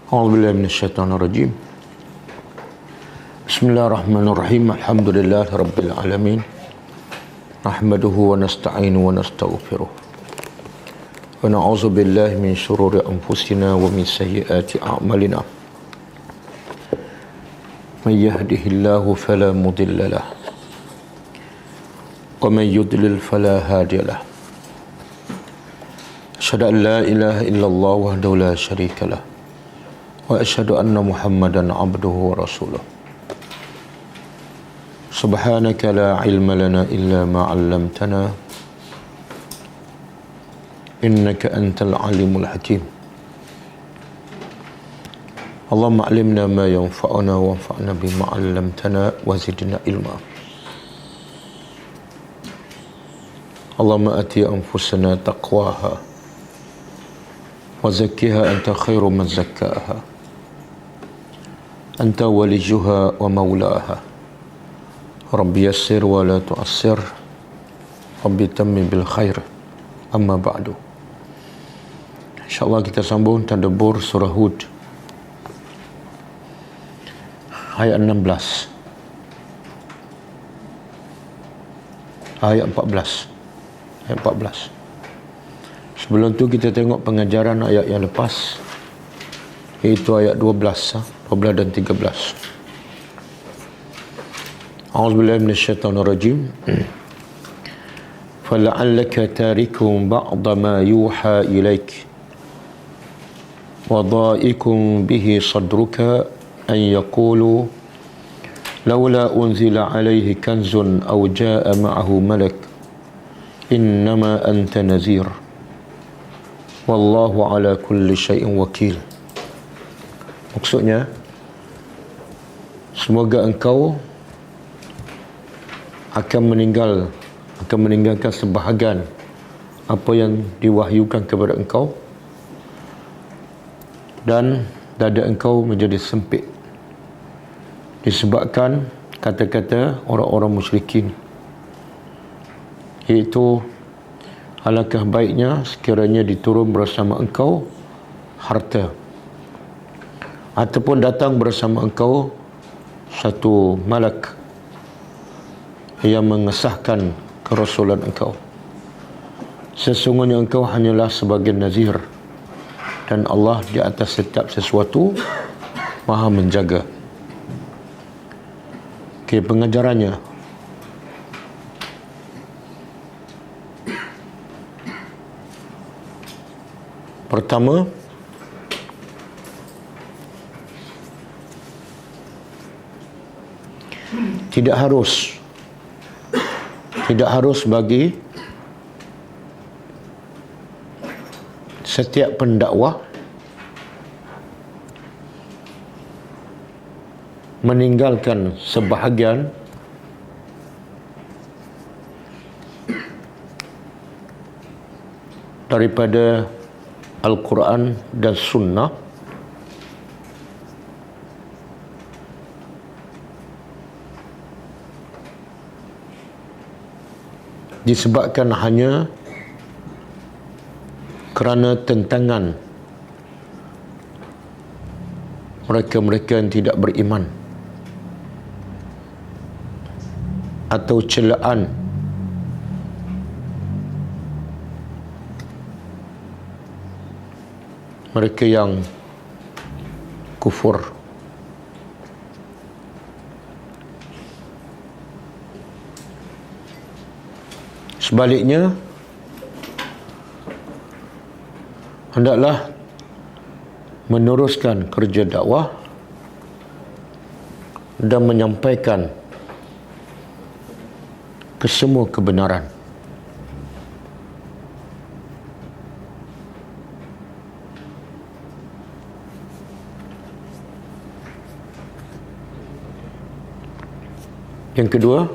A'udzubillahi minasyaitonirrajim. Bismillahirrahmanirrahim. Alhamdulillahi rabbil alamin. Nahmaduhu wa nasta'inu wa nastaghfiruh. Wa na'udzu billahi min syururi anfusina wa min sayyiati a'malina. May yahdihillahu fala mudilla lahu wa may yudlil fala hadiya lahu. Asyhadu an la ilaha illallah wahdahu la syarika lahu wa asyhadu anna Muhammadan abduhu wa rasuluh. Subhanaka la ilma lana illa ma 'allamtana innaka antal alimul hakim. Allahumma 'allimna ma yanfa'una wanfa'na bima 'allamtana wa zidna ilma. Allahumma ati anfusana taqwaha wa zakkiha anta khairu man zakkaha anta walijuha wa maulaha. Rabbi yassir wa la tu'assir, Rabbi tammim bil khair. Amma ba'du. InsyaAllah kita sambung tadabbur surah Hud ayat 16, ayat 14. Sebelum tu kita tengok pengajaran ayat yang lepas, iaitu ayat 12 dan 13. A'udzubillahi minasyaitonirrajim. Fala'allaka tarikum ba'da ma yuha ilaik wa dha'ikum bihi sadruka an yaqulu laula unzila alaihi kanzun aw jaa ma'ahu malak innama anta nazir wallahu ala kulli syai'in wakil. Maksudnya, semoga engkau akan meninggalkan sebahagian apa yang diwahyukan kepada engkau, dan dada engkau menjadi sempit disebabkan kata-kata orang-orang musyrikin, iaitu alangkah baiknya sekiranya diturun bersama engkau harta, ataupun datang bersama engkau satu malak yang mengesahkan kerasulan engkau. Sesungguhnya engkau hanyalah sebagai nazir, dan Allah di atas setiap sesuatu Maha menjaga. Okey, pengajarannya. Pertama, tidak harus bagi setiap pendakwah meninggalkan sebahagian daripada Al-Quran dan Sunnah disebabkan hanya kerana tentangan mereka-mereka yang tidak beriman, atau celaan mereka yang kufur. Sebaliknya, hendaklah meneruskan kerja dakwah dan menyampaikan kesemua kebenaran. Yang kedua,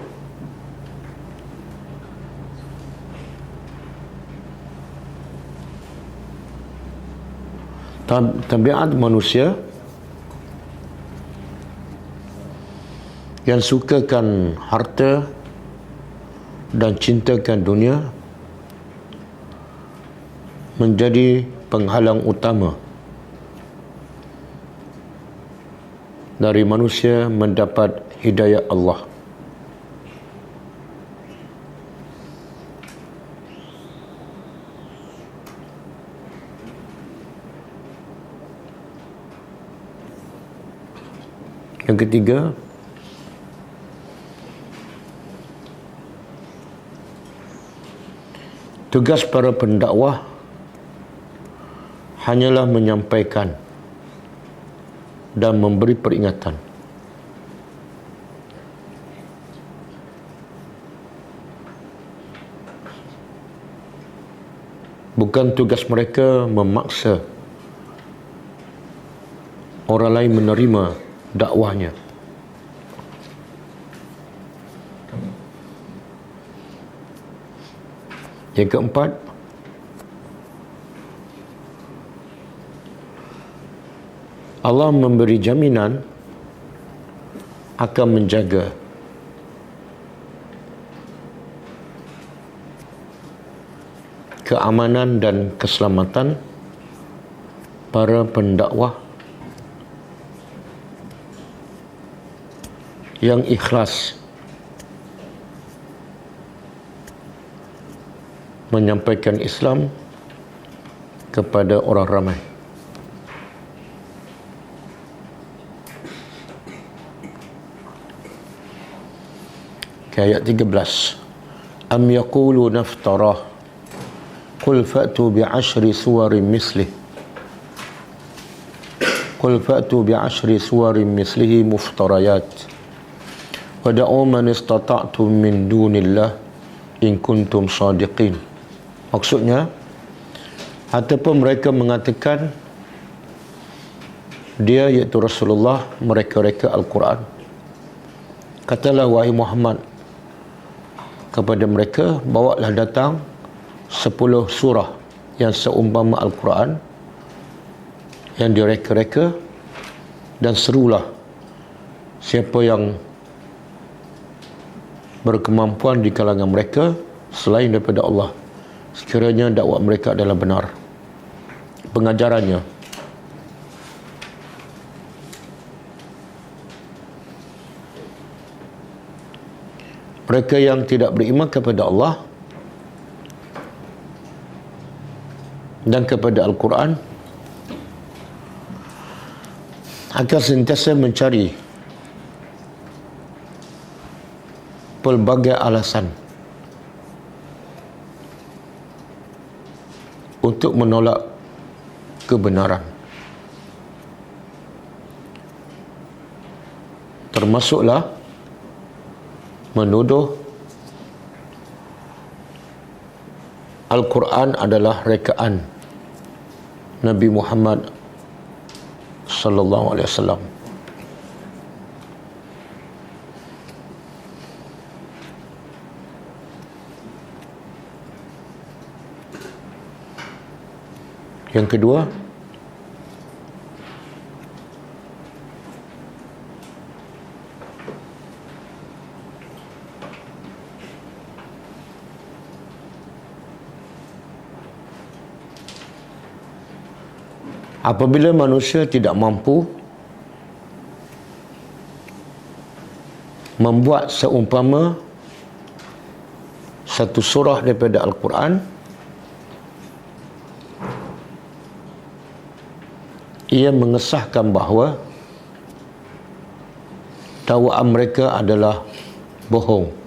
tabiat manusia yang sukakan harta dan cintakan dunia menjadi penghalang utama dari manusia mendapat hidayah Allah. Yang ketiga, tugas para pendakwah hanyalah menyampaikan dan memberi peringatan. Bukan tugas mereka memaksa orang lain menerima dakwahnya. Yang keempat, Allah memberi jaminan akan menjaga keamanan dan keselamatan para pendakwah yang ikhlas menyampaikan Islam kepada orang ramai. Ayat 13. Am yaqulu naftarah qul fa'tu bi'ashri suwarin mislih qul fa'tu bi'ashri suwarin mislihi muftarayat wada'u man istata'tum min dunillah in kuntum sadiqin. Maksudnya, ataupun mereka mengatakan dia iaitu Rasulullah mereka-reka Al-Quran, katalah wahai Muhammad kepada mereka, bawalah datang 10 surah yang seumpama Al-Quran yang direka-reka, dan serulah siapa yang berkemampuan di kalangan mereka selain daripada Allah, sekiranya dakwah mereka adalah benar pengajarannya. Mereka yang tidak beriman kepada Allah dan kepada Al-Quran akan sentiasa mencari pelbagai alasan untuk menolak kebenaran, termasuklah menuduh Al-Quran adalah rekaan Nabi Muhammad sallallahu alaihi wasallam. Yang kedua, apabila manusia tidak mampu membuat seumpama satu surah daripada Al-Quran, ia mengesahkan bahawa dakwaan mereka adalah bohong.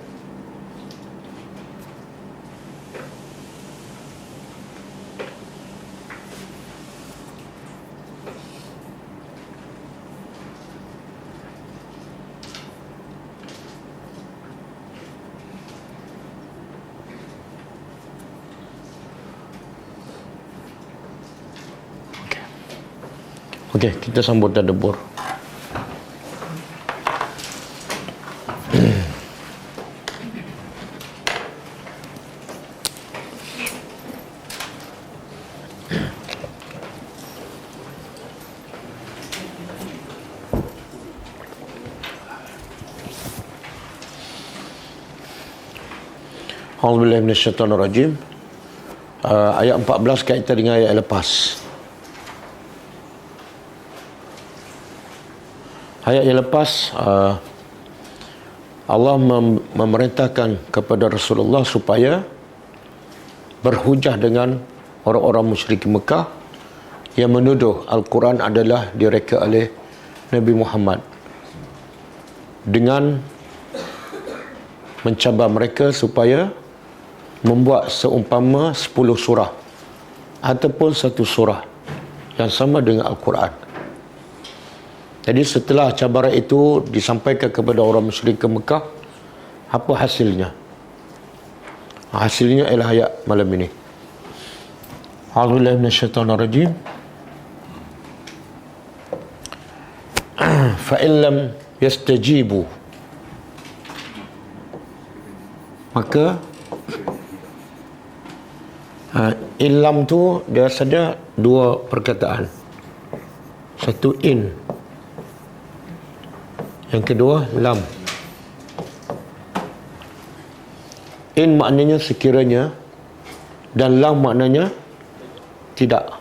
Okey, kita sambut tadabbur. A'udzubillahi minasyaitonirrajim. Ayat 14 kaitan dengan ayat lepas. ayat yang lepas Allah memerintahkan kepada Rasulullah supaya berhujah dengan orang-orang musyrik Mekah yang menuduh Al-Quran adalah direka oleh Nabi Muhammad, dengan mencabar mereka supaya membuat seumpama 10 surah ataupun satu surah yang sama dengan Al-Quran. Jadi setelah cabaran itu disampaikan kepada orang musyrik Mekah, apa hasilnya? Hasilnya ialah ayat malam ini. A'udzubillahi minasyaitonirrajim. Fa in lam yastajibu, maka ilam tu dia ada dua perkataan. Satu in, yang kedua lam. In maknanya sekiranya, dan lam maknanya tidak.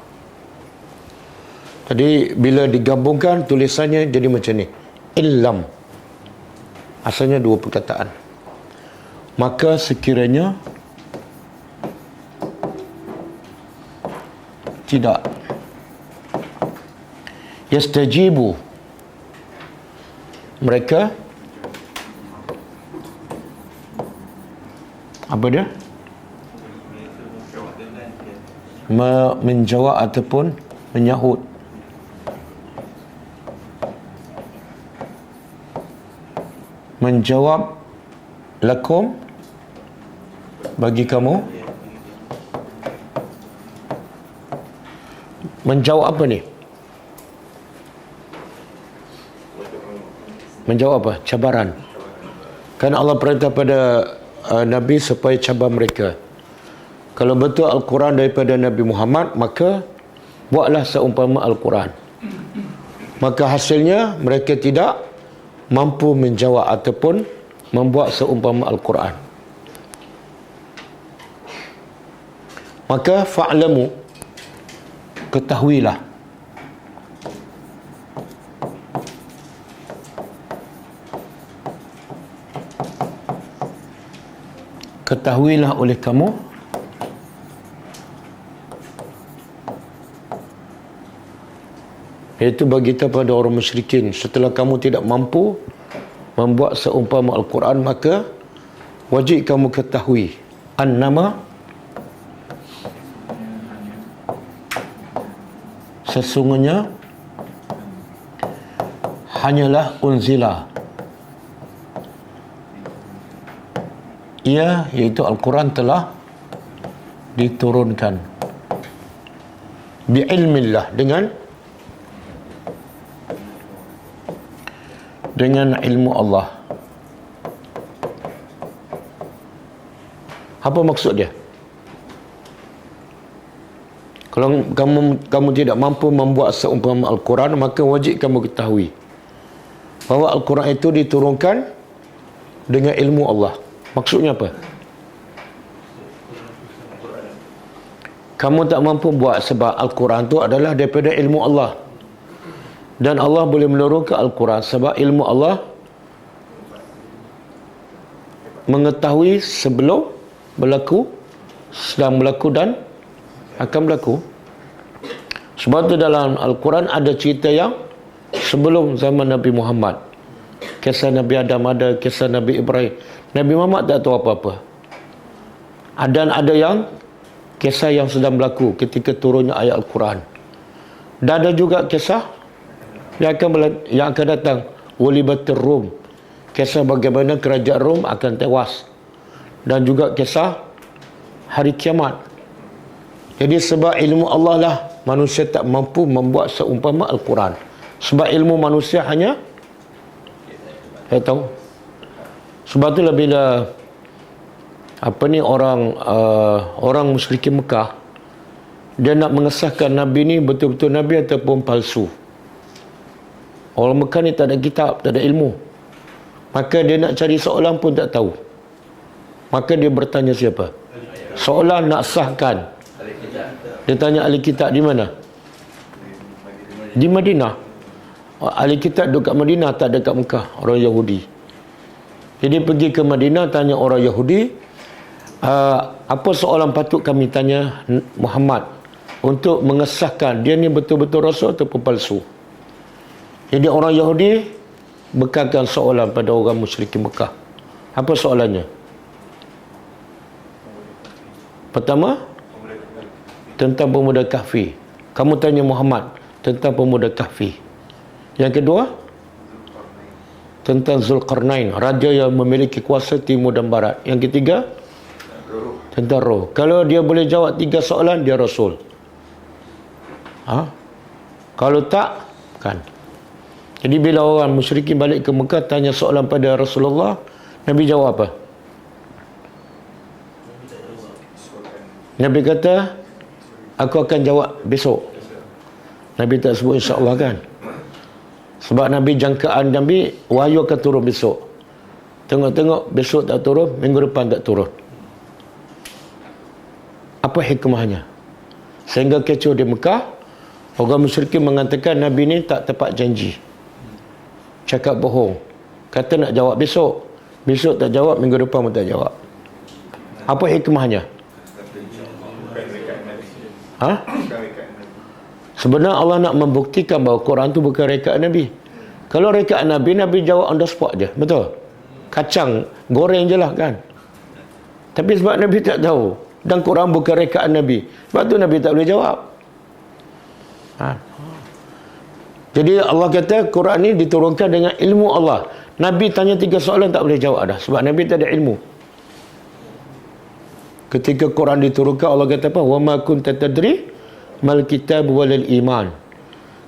Jadi bila digabungkan tulisannya jadi macam ni, illam. Asalnya dua perkataan. Maka sekiranya tidak, yastajibu, mereka apa dia? Menjawab ataupun menyahut. Menjawab lakum, bagi kamu. Menjawab apa ni? Menjawab apa? Cabaran. Kan Allah perintah pada Nabi supaya cabar mereka. Kalau betul Al-Quran daripada Nabi Muhammad, maka buatlah seumpama Al-Quran. Maka hasilnya mereka tidak mampu menjawab ataupun membuat seumpama Al-Quran. Maka fa'lamu, ketahuilah, ketahuilah oleh kamu iaitu bagi kita pada orang musyrikin, setelah kamu tidak mampu membuat seumpama Al-Quran, maka wajib kamu ketahui annama, sesungguhnya hanyalah unzila, ia iaitu Al-Quran telah diturunkan bi'ilmillah, dengan ilmu Allah. Apa maksud dia? Kalau kamu tidak mampu membuat seumpama Al-Quran, maka wajib kamu ketahui bahawa Al-Quran itu diturunkan dengan ilmu Allah. Maksudnya apa? Kamu tak mampu buat sebab Al-Quran itu adalah daripada ilmu Allah. Dan Allah boleh menurunkan Al-Quran sebab ilmu Allah mengetahui sebelum berlaku, sedang berlaku dan akan berlaku. Sebab itu dalam Al-Quran ada cerita yang sebelum zaman Nabi Muhammad. Kisah Nabi Adam ada, kisah Nabi Ibrahim. Nabi Muhammad tak tahu apa-apa. Dan ada yang kisah yang sedang berlaku ketika turunnya ayat Al-Quran. Dan ada juga kisah yang akan datang, Walibatir Rum, kisah bagaimana kerajaan Rom akan tewas, dan juga kisah hari kiamat. Jadi sebab ilmu Allah lah manusia tak mampu membuat seumpama Al-Quran. Sebab ilmu manusia hanya saya tahu. Sebab itulah bila orang musyrikin Mekah, dia nak mengesahkan Nabi ni betul-betul Nabi ataupun palsu. Orang Mekah ni tak ada kitab, tak ada ilmu. Maka dia nak cari soalan pun tak tahu. Maka dia bertanya siapa? Soalan nak sahkan. Dia tanya ahli kitab di mana? Di Madinah. ahli kitab duduk kat Madinah, tak ada kat Mekah, orang Yahudi. Jadi pergi ke Madinah, tanya orang Yahudi, apa soalan patut kami tanya Muhammad untuk mengesahkan dia ni betul-betul rasul ataupun palsu. Jadi orang Yahudi bekalkan soalan pada orang musyrikin Mekah. Apa soalannya? Pertama, tentang pemuda Kahfi. Kamu tanya Muhammad tentang pemuda Kahfi. Yang kedua, tentang Zulkarnain, raja yang memiliki kuasa timur dan barat. Yang ketiga, tentang roh. Kalau dia boleh jawab 3 soalan, dia rasul. Kalau tak, kan. Jadi bila orang musyrikin balik ke Mekah tanya soalan pada Rasulullah, Nabi jawab apa? Nabi kata, aku akan jawab besok. Nabi tak sebut insya-Allah, kan. Sebab Nabi jangkaan Nabi, wahyu akan turun besok. Tengok-tengok besok tak turun, minggu depan tak turun. Apa hikmahnya? Sehingga kecoh di Mekah, orang musyrikin mengatakan Nabi ni tak tepat janji. Cakap bohong. Kata nak jawab besok. Besok tak jawab, minggu depan pun tak jawab. Apa hikmahnya? Sebenarnya Allah nak membuktikan bahawa Quran tu bukan rekaan Nabi. Kalau rekaan Nabi, Nabi jawab on the spot je. Betul? Kacang, goreng je lah, kan. Tapi sebab Nabi tak tahu, dan Quran bukan rekaan Nabi, sebab tu Nabi tak boleh jawab. Jadi Allah kata Quran ni diturunkan dengan ilmu Allah. Nabi tanya 3 soalan tak boleh jawab dah, sebab Nabi tak ada ilmu. Ketika Quran diturunkan, Allah kata apa? Wa ma kunta tadri mal kitab walal iman.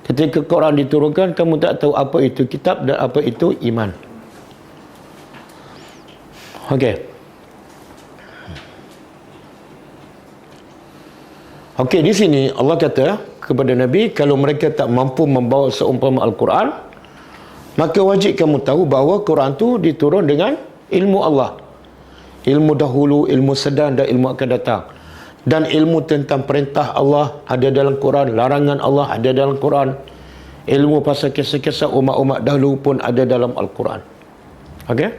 Ketika Quran diturunkan, kamu tak tahu apa itu kitab dan apa itu iman. Okey. Okey, di sini Allah kata kepada Nabi, kalau mereka tak mampu membawa seumpama Al-Quran, maka wajib kamu tahu bahawa Quran tu diturun dengan ilmu Allah. Ilmu dahulu, ilmu sedang dan ilmu akan datang. Dan ilmu tentang perintah Allah ada dalam Quran, larangan Allah ada dalam Quran. Ilmu pasal kisah-kisah umat-umat dahulu pun ada dalam Al-Quran. Okey?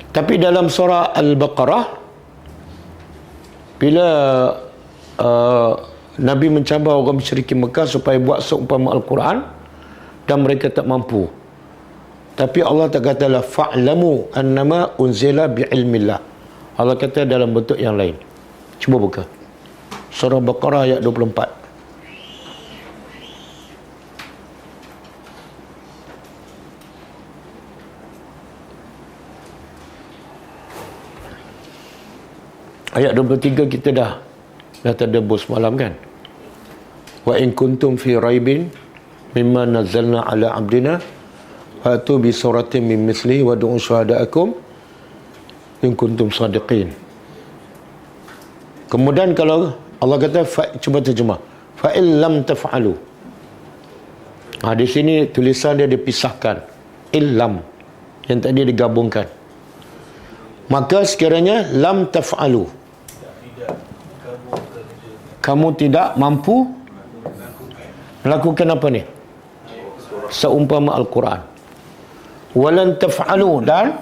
Tapi dalam surah Al-Baqarah, bila Nabi mencabar orang musyrikin Mekah supaya buat seumpama Al-Quran, dan mereka tak mampu. Tapi Allah tak katalah fa'lamu annama unzila bi'ilmillah. Allah kata dalam bentuk yang lain. Cuba buka surah Baqarah ayat 24. Ayat 23 kita dah terdebus malam, kan. Wa in kuntum fi raibin mimma nazzalna ala abdina fa'tu bi suratin min mislihi wa du'u syuhada'akum in kuntum sadiqin. Kemudian kalau Allah kata cuba terjemah, fa in lam taf'alu. Di sini tulisan dia dipisahkan, illam, yang tadi digabungkan. Maka sekiranya lam taf'alu, kamu tidak mampu melakukan apa ni? Seumpama Al-Quran. Walan taf'alu, dan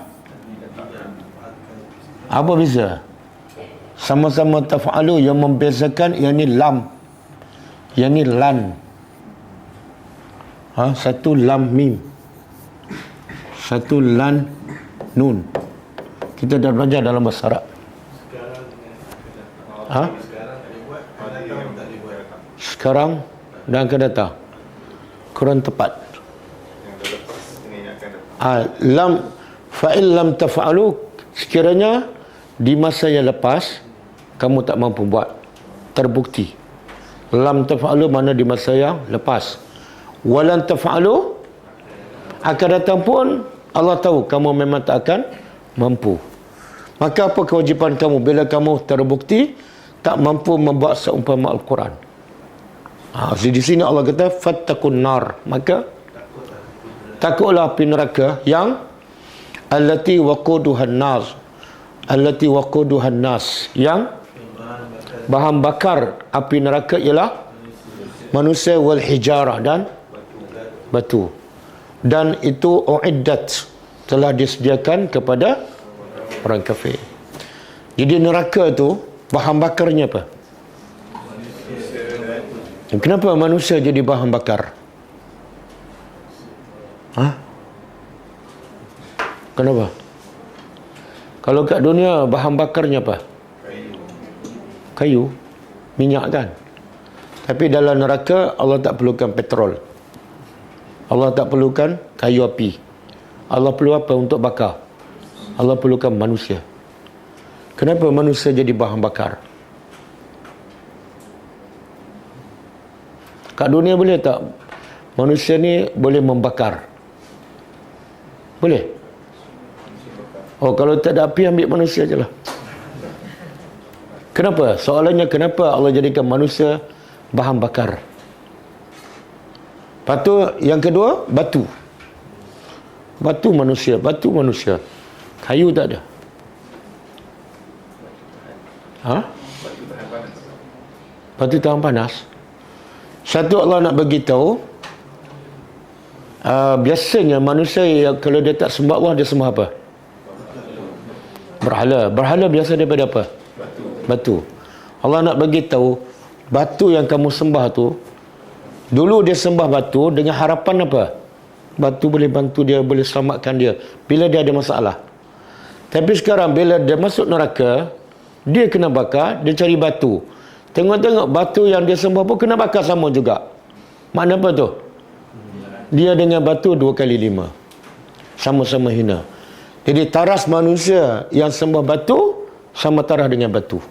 apa beza? Sama-sama taf'alu, yang membezakan yang ni lam, yang ni lan. Satu lam mim, satu lan nun. Kita dah belajar dalam bahasa Arab. Sekarang dan akan datang. Kurang tepat. Lam fa'il lam taf'alu, sekiranya di masa yang lepas kamu tak mampu buat, terbukti. Lam taf'alu mana di masa yang lepas. Walan taf'alu, akan datang pun Allah tahu kamu memang tak akan mampu. Maka apa kewajipan kamu bila kamu terbukti tak mampu membuat seumpama Al-Quran? Di sini Allah kata fattaqun nar, maka takutlah api neraka yang allati waquduhan nas, allati waquduhan nas, yang bahan bakar api neraka ialah manusia, wal hijarah, dan batu. dan itu uiddat, telah disediakan kepada orang kafir. Jadi neraka tu bahan bakarnya apa? Kenapa manusia jadi bahan bakar? Kenapa? Kalau kat dunia bahan bakarnya apa? Kayu, minyak kan? Tapi dalam neraka Allah tak perlukan petrol. Allah tak perlukan kayu api. Allah perlu apa untuk bakar? Allah perlukan manusia. Kenapa manusia jadi bahan bakar? Kat dunia boleh tak manusia ni boleh membakar? Boleh? Oh, kalau tak ada api, ambil manusia je lah. Kenapa? Soalannya, kenapa Allah jadikan manusia bahan bakar? Lepas tu, yang kedua, batu. Batu manusia. Kayu tak ada. Batu tahan panas. Satu, Allah nak bagi tahu, biasanya manusia yang kalau dia tak sembah Allah, dia sembah apa? Berhala. Berhala biasa daripada apa? Batu. Allah nak bagi tahu, batu yang kamu sembah tu, dulu dia sembah batu dengan harapan apa? Batu boleh bantu dia, boleh selamatkan dia bila dia ada masalah. Tapi sekarang bila dia masuk neraka, dia kena bakar, dia cari batu. Tengok-tengok batu yang dia sembah pun kena bakar sama juga. Makna apa tu? Dia dengan batu 2 kali 5. Sama-sama hina. Jadi taras manusia yang sembah batu sama tarah dengan batu.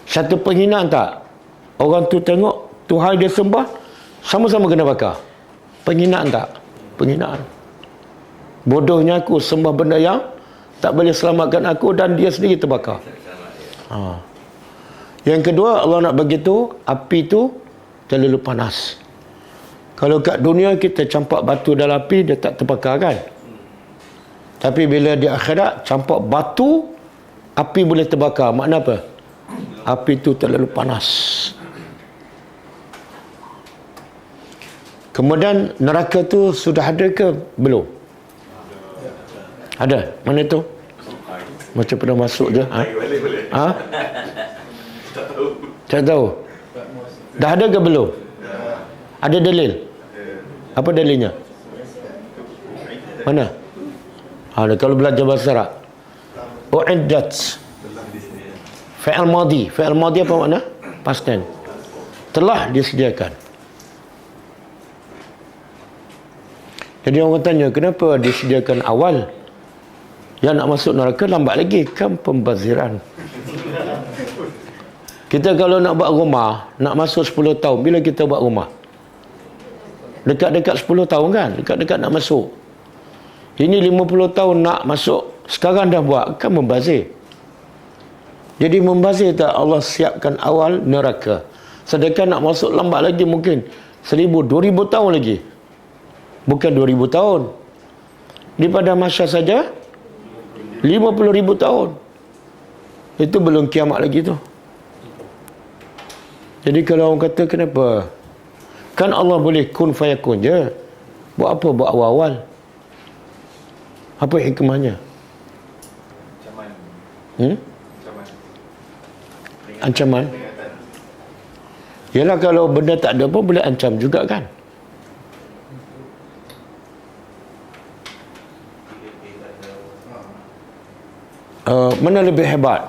Satu penghinaan tak? Orang tu tengok Tuhan dia sembah, sama-sama kena bakar. Penghinaan tak? Penghinaan. Bodohnya aku sembah benda yang tak boleh selamatkan aku dan dia sendiri terbakar. Yang kedua, Allah nak bagi tu api tu terlalu panas. Kalau kat dunia kita campak batu dalam api, dia tak terbakar kan? Tapi bila di akhirat campak batu, api boleh terbakar. Makna apa? Api itu terlalu panas. Kemudian neraka tu sudah ada ke belum? Ada. Mana tu? Macam pernah masuk je. Tak tahu. Dah ada ke belum? Ada dalil? Apa dalilnya? Mana? Kalau belajar bahasa Arab, uiddat, fi'il madhi. Fi'il madhi apa makna? Past tense. Telah disediakan. Jadi orang tanya, kenapa disediakan awal? Yang nak masuk neraka lambat lagi. Kan pembaziran. Kita kalau nak buat rumah, nak masuk 10 tahun, bila kita buat rumah? Dekat-dekat 10 tahun kan? Dekat-dekat nak masuk. Ini 50 tahun nak masuk, sekarang dah buat, kan membazir. Jadi membazir tak Allah siapkan awal neraka. Sedangkan nak masuk lambat lagi mungkin 1000, 2000 tahun lagi. Bukan 2000 tahun. Daripada masyarakat saja 50,000 tahun. Itu belum kiamat lagi tu. Jadi kalau orang kata kenapa? Kan Allah boleh kun fayakun je. Buat apa buat awal-awal? Apa hikmahnya? Ancaman. Yalah kalau benda tak ada pun boleh ancam juga kan? Mana lebih hebat?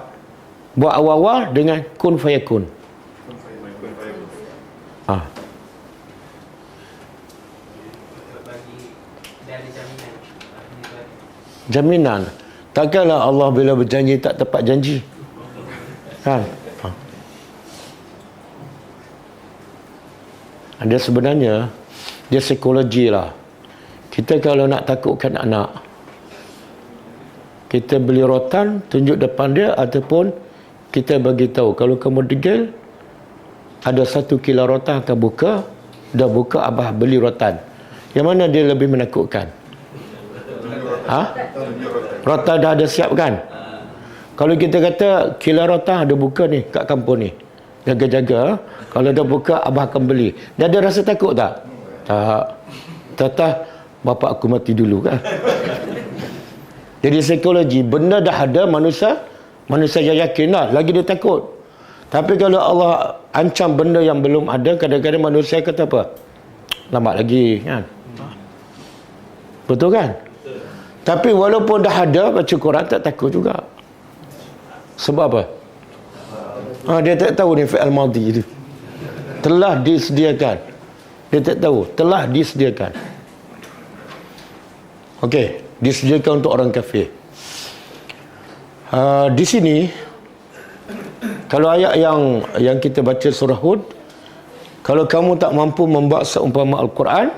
Buat awal-awal dengan kun fayakun. Jaminan. Takkanlah Allah bila berjanji tak tepat janji. Kan? Dia sebenarnya dia psikologi lah. Kita kalau nak takutkan anak, kita beli rotan tunjuk depan dia, ataupun kita bagi tahu kalau kamu degil ada 1 kilo rotan akan buka, dah buka abah beli rotan. Yang mana dia lebih menakutkan? Rotan dah ada siap kan? Kalau kita kata kilo rotan ada buka ni kat kampung ni, jaga-jaga, kalau dah buka abah akan beli, dia ada rasa takut tak? Tak. Bapa aku mati dulu kan. Jadi psikologi, benda dah ada, manusia yakin lah, lagi dia takut. Tapi kalau Allah ancam benda yang belum ada, kadang-kadang manusia kata apa? Lambat lagi kan. Betul kan? Tapi walaupun dah ada, baca Quran tak takut juga. Sebab apa? Dia tak tahu ni fi'al madhi tu. Telah disediakan. Dia tak tahu. Telah disediakan. Okey. Disediakan untuk orang kafir. Di sini, kalau ayat yang kita baca surah Hud, kalau kamu tak mampu membuat seumpama Al-Quran,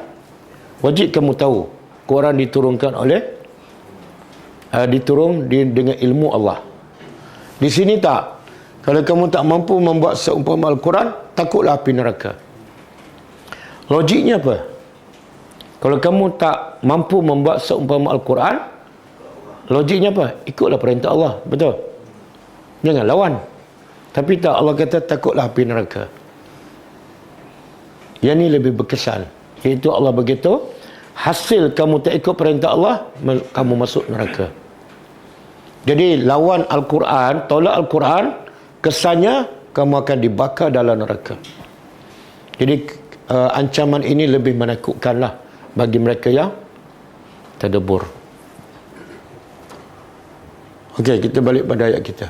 wajib kamu tahu Quran diturunkan dengan ilmu Allah. Di sini tak. Kalau kamu tak mampu membuat seumpama Al-Quran, takutlah api neraka. Logiknya apa? Kalau kamu tak mampu membuat seumpama Al-Quran, logiknya apa? Ikutlah perintah Allah. Betul? Jangan lawan. Tapi tak, Allah kata takutlah api neraka. Yang ni lebih berkesan. Iaitu Allah begitu, hasil kamu tak ikut perintah Allah, kamu masuk neraka. Jadi lawan Al-Quran, tolak Al-Quran, kesannya kamu akan dibakar dalam neraka. Jadi ancaman ini lebih menakutkanlah bagi mereka yang tadabbur. Okey, kita balik pada ayat kita.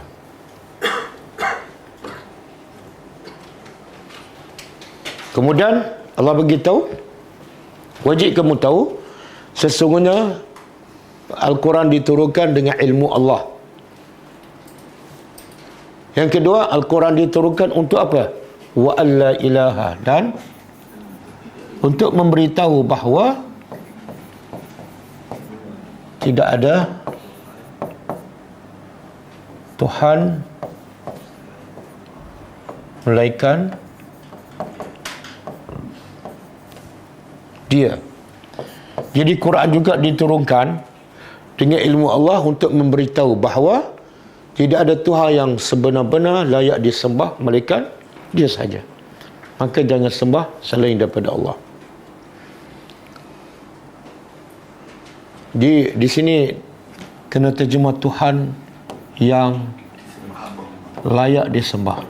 Kemudian Allah beritahu, wajib kamu tahu sesungguhnya Al-Quran diturunkan dengan ilmu Allah. Yang kedua, Al-Quran diturunkan untuk apa? Wa alla ilaha, dan untuk memberitahu bahawa tidak ada Tuhan melainkan Dia. Jadi Quran juga diturunkan dengan ilmu Allah untuk memberitahu bahawa tidak ada Tuhan yang sebenar-benar layak disembah melainkan Dia sahaja. Maka jangan sembah selain daripada Allah. Di sini kena terjemah Tuhan yang layak disembah.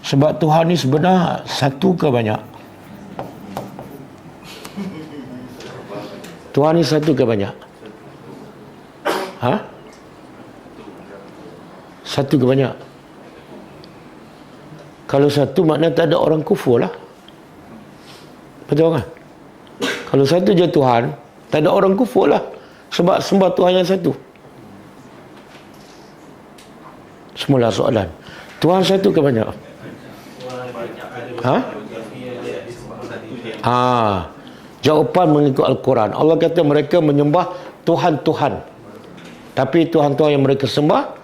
Sebab Tuhan ni sebenarnya satu ke banyak? Tuhan ni satu ke banyak? Satu ke banyak? Kalau satu maknanya tak ada orang kufur lah. Betul kan? Kalau satu je Tuhan, tak ada orang kufur lah. Sebab sembah Tuhan yang satu. Semula soalan. Tuhan satu ke banyak? Jawapan mengikut Al-Quran. Allah kata mereka menyembah Tuhan-Tuhan. Tapi Tuhan-Tuhan yang mereka sembah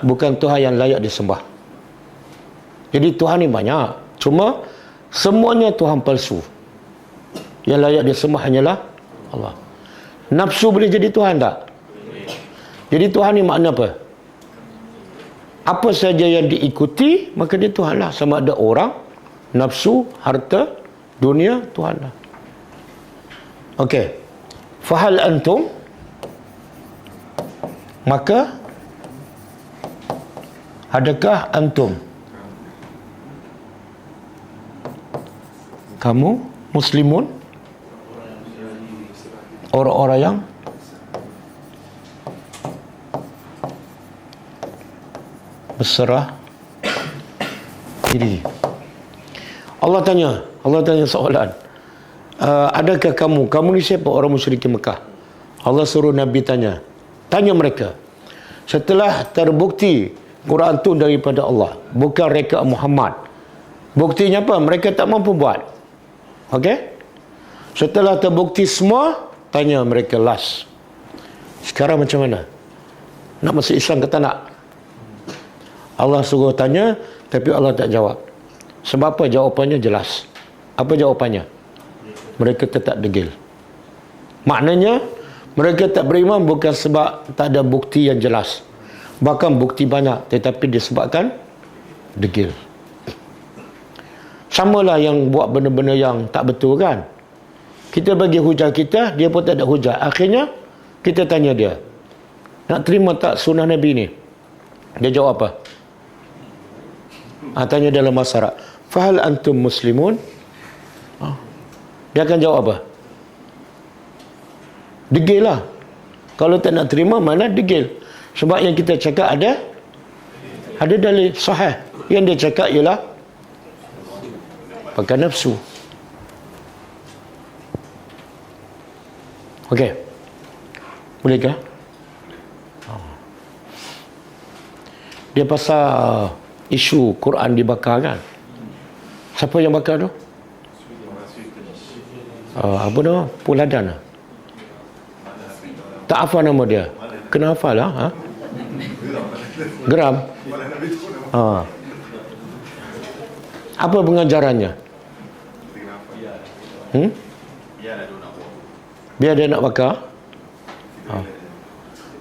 bukan Tuhan yang layak disembah. Jadi Tuhan ni banyak. Cuma semuanya Tuhan palsu. Yang layak disembah hanyalah Allah. Nafsu boleh jadi Tuhan tak? Jadi Tuhan ni makna apa? Apa saja yang diikuti, maka dia Tuhan lah. Sama ada orang, nafsu, harta, dunia, Tuhan lah. Okey. Fahal antum, maka adakah antum, kamu muslimun, orang-orang yang berserah diri. Allah tanya soalan, adakah kamu ni siapa? Orang musyrikin Mekah. Allah suruh Nabi tanya mereka. Setelah terbukti Quran tu daripada Allah, bukan reka Muhammad. Buktinya apa? Mereka tak mampu buat. Okey? Setelah terbukti semua, tanya mereka last. Sekarang macam mana? Nak masuk Islam ke tak nak? Allah suruh tanya, tapi Allah tak jawab. Sebab apa? Jawapannya jelas. Apa jawapannya? Mereka tetap degil. Maknanya, mereka tak beriman bukan sebab tak ada bukti yang jelas. Bahkan bukti banyak, tetapi disebabkan degil. Samalah yang buat benda-benda yang tak betul kan. Kita bagi hujah kita, dia pun tak ada hujah. Akhirnya kita tanya dia, nak terima tak sunnah Nabi ni? Dia jawab apa? Tanya dalam masyarakat, fahal antum muslimun? Dia akan jawab apa? Degil lah. Kalau tak nak terima, mana degil. Sebab yang kita cakap ada dalil sahih. Yang dia cakap ialah pakai nafsu. Okey. Bolehkah? Dia pasal isu Quran dibakar kan? Siapa yang bakar tu? Apa nama? Puladan. Tak hafal nama dia. Kena hafal lah. Geram. Apa pengajarannya? Biar dia nak bakar.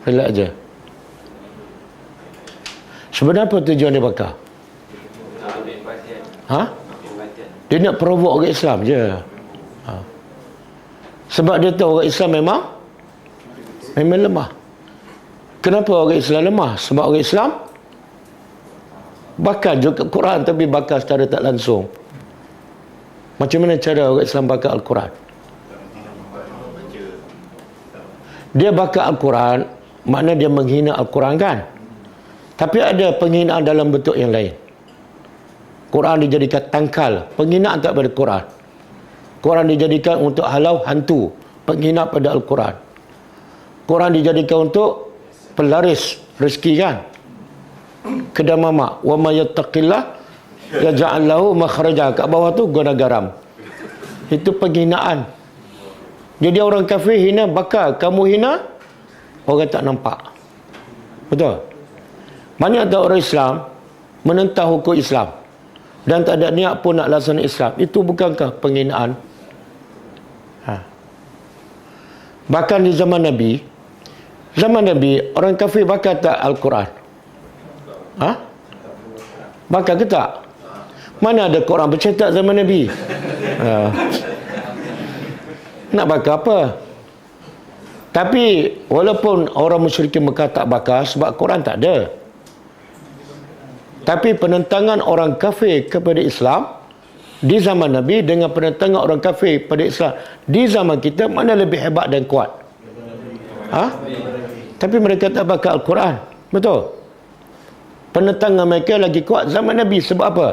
Relax je. Sebenarnya apa tujuan dia bakar? Dia nak provoke orang Islam je. Sebab dia tahu orang Islam memang lemah. Kenapa orang Islam lemah? Sebab orang Islam bakar juga Quran, tapi bakar secara tak langsung. Macam mana cara orang Islam bakar Al-Quran? Dia bakar Al-Quran, makna dia menghina Al-Quran kan? Tapi ada penghinaan dalam bentuk yang lain. Quran dijadikan tangkal, penghinaan tak pada Quran. Quran dijadikan untuk halau hantu, penghinaan pada Al-Quran. Quran dijadikan untuk pelaris rezeki kan? Kedai mamak, wa may yattaqillah yaj'al lahu makhraja. Kat bawah tu guna garam. Itu penghinaan. Jadi orang kafir hina bakar, kamu hina orang tak nampak. Betul? Banyak tak orang Islam menentang hukum Islam dan tak ada niat pun nak laksana Islam. Itu bukankah penghinaan? Bahkan di zaman Nabi, orang kafir bakar tak Al-Quran? Bakar ke tak? Mana ada Quran bercetak zaman Nabi? Nak bakar apa? Tapi walaupun orang musyrikin Mekah tak bakar, sebab Quran tak ada. Tapi penentangan orang kafir kepada Islam di zaman Nabi dengan penentangan orang kafir pada Islam di zaman kita, mana lebih hebat dan kuat? Tapi mereka tak bakar Al-Quran. Betul? Penentangan mereka lagi kuat zaman Nabi. Sebab apa?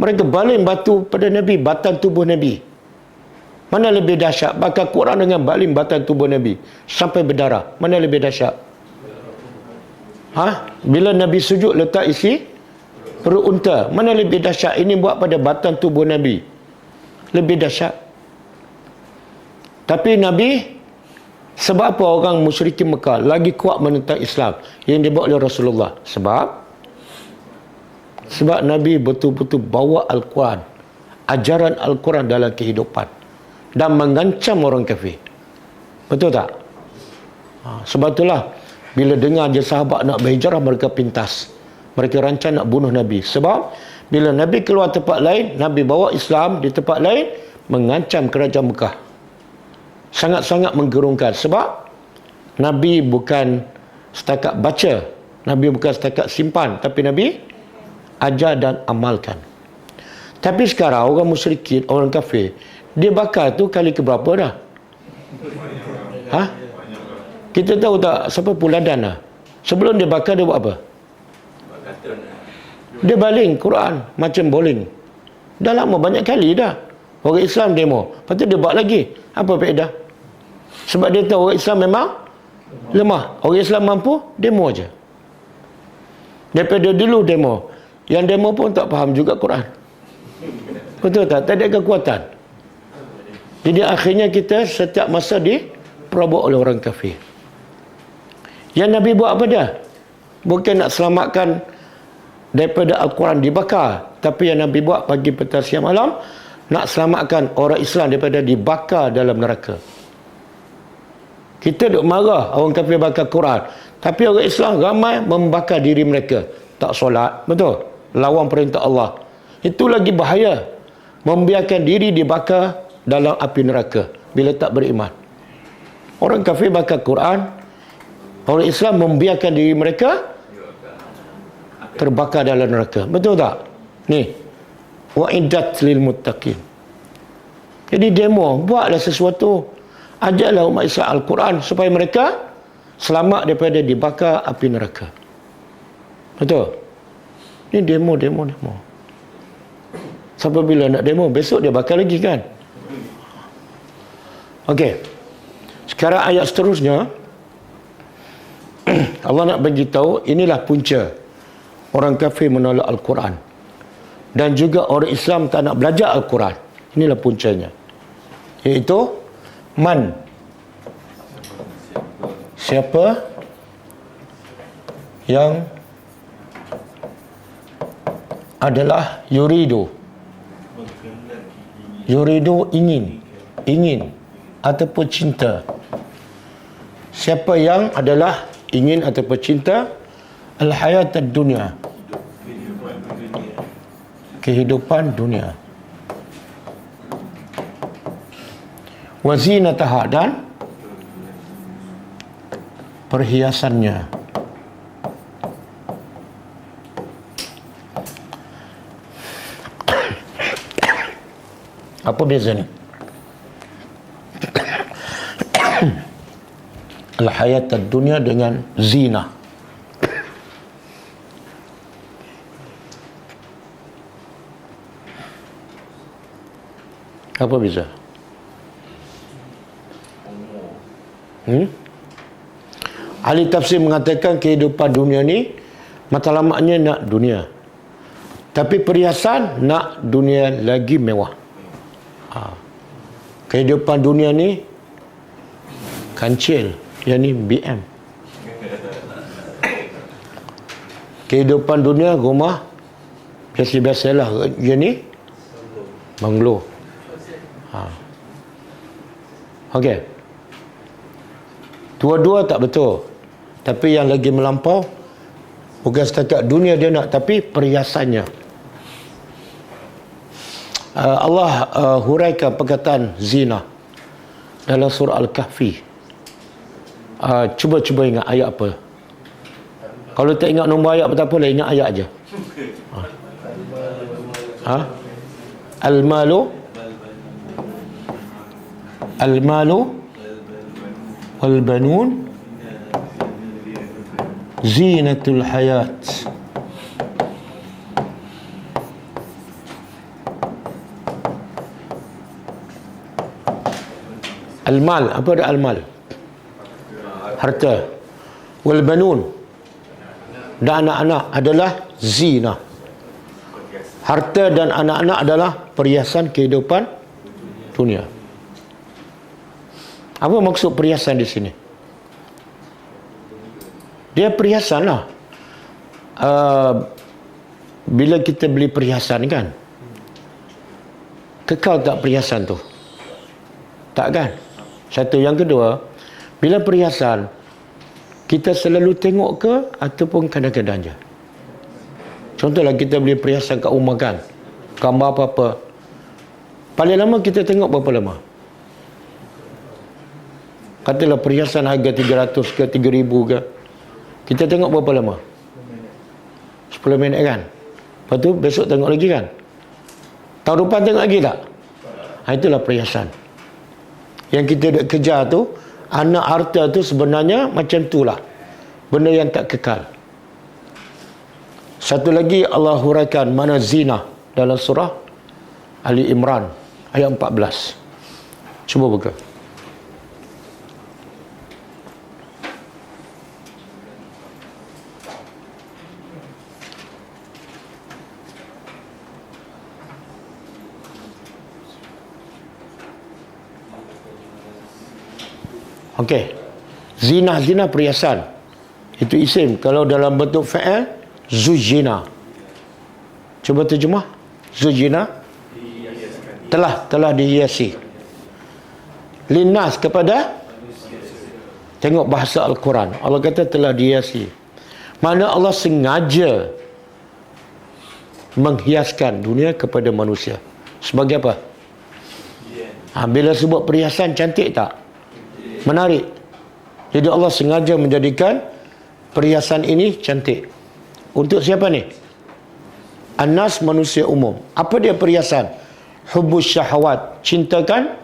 Mereka baling batu pada Nabi, batang tubuh Nabi. Mana lebih dahsyat? Bakar Quran dengan baling batang tubuh Nabi sampai berdarah. Mana lebih dahsyat? Bila Nabi sujud letak isi perut unta. Mana lebih dahsyat? Ini buat pada batang tubuh Nabi. Lebih dahsyat. Tapi Nabi, sebab apa orang musyrikin Mekah lagi kuat menentang Islam yang dibawa oleh Rasulullah? Sebab Nabi betul-betul bawa Al-Quran, ajaran Al-Quran dalam kehidupan dan mengancam orang kafir. Betul tak? Sebab itulah bila dengar je sahabat nak berhijrah, mereka pintas. Mereka rancang nak bunuh Nabi. Sebab bila Nabi keluar tempat lain, Nabi bawa Islam di tempat lain, mengancam kerajaan Mekah. Sangat-sangat menggerungkan. Sebab Nabi bukan setakat baca, Nabi bukan setakat simpan, tapi Nabi ajar dan amalkan. Tapi sekarang orang musyrikin, orang kafir, dia bakar tu kali keberapa dah? Kita tahu tak siapa Puladan lah? Sebelum dia bakar, dia buat apa? Dia baling Quran macam bowling. Dah lama, banyak kali dah. Orang Islam demo, lepas tu dia buat lagi. Apa faedah? Sebab dia tahu orang Islam memang lemah. Orang Islam mampu, demo je. Daripada dulu demo, yang demo pun tak faham juga Quran. Betul tak? Tak ada kekuatan. Jadi akhirnya kita setiap masa diperabot oleh orang kafir. Yang Nabi buat apa dia? Bukan nak selamatkan daripada Al-Quran dibakar, tapi yang Nabi buat pagi, petang, siang, malam, nak selamatkan orang Islam daripada dibakar dalam neraka. Kita duk marah orang kafir bakar Quran, tapi orang Islam ramai membakar diri mereka. Tak solat, betul? Lawan perintah Allah. Itu lagi bahaya. Membiarkan diri dibakar dalam api neraka bila tak beriman. Orang kafir bakar Quran, orang Islam membiarkan diri mereka terbakar dalam neraka. Betul tak? Ni, wa'iddat lil muttaqin. Jadi demo, buatlah sesuatu. Ajarlah umat Islam Al-Quran supaya mereka selamat daripada dibakar api neraka. Betul? Ni demo. Sampai bila nak demo? Besok dia bakar lagi kan? Okey. Sekarang ayat seterusnya Allah nak bagi tahu inilah punca orang kafir menolak Al-Quran dan juga orang Islam tak nak belajar Al-Quran. Inilah puncanya, iaitu man, siapa yang adalah yuridu ingin ataupun cinta. Siapa yang adalah ingin ataupun cinta al-hayat ad-dunya, kehidupan dunia, wa zinataha, dan perhiasannya. Apa bezanya al-hayat ad-dunya dengan zina? Apa beza? Ahli tafsir mengatakan kehidupan dunia ni matlamatnya nak dunia, tapi perhiasan nak dunia lagi mewah. Kehidupan dunia ni kancil, yang ni BM. Kehidupan dunia rumah biasa-biasalah, yang ni banglo. Okey. Dua-dua tak betul. Tapi yang lagi melampau bukan setakat dunia dia nak, tapi perhiasannya. Allah huraikan perkataan zina dalam surah Al-Kahfi. Cuba ingat ayat apa. Kalau tak ingat nombor ayat tak apalah, ingat ayat aja. Al-malu wal banun zinatul hayat. Al-mal, apa ada al-mal? Harta. Wal banun, dan anak-anak adalah zina. Harta dan anak-anak adalah perhiasan kehidupan dunia. Apa maksud perhiasan di sini? Dia perhiasan lah. Bila kita beli perhiasan kan, kekal tak perhiasan tu? Tak kan? Satu. Yang kedua, bila perhiasan, kita selalu tengok ke ataupun kadang-kadang je? Contohlah kita beli perhiasan kat rumah kan, gambar apa-apa, paling lama kita tengok berapa lama? Katalah perhiasan harga 300 ke 3,000 ke, kita tengok berapa lama? 10 minit kan? Lepas tu besok tengok lagi kan? Tahun depan tengok lagi tak? Itulah perhiasan. Yang kita nak kejar tu, anak harta tu sebenarnya macam tu lah, benda yang tak kekal. Satu lagi Allah huraikan mana zina dalam surah Ali Imran ayat 14. Cuba buka. Okey. Zina perhiasan. Itu isim. Kalau dalam bentuk fa'il, zujina. Cuba terjemah. Zujina telah dihiasi. Linnas, kepada, tengok bahasa Al-Quran. Allah kata telah dihiasi. Mana Allah sengaja menghiaskan dunia kepada manusia. Sebagai apa? Bila sebut perhiasan, cantik tak? Menarik. Jadi Allah sengaja menjadikan perhiasan ini cantik. Untuk siapa ni? An-nas, manusia umum. Apa dia perhiasan? Hubbus syahwat, cintakan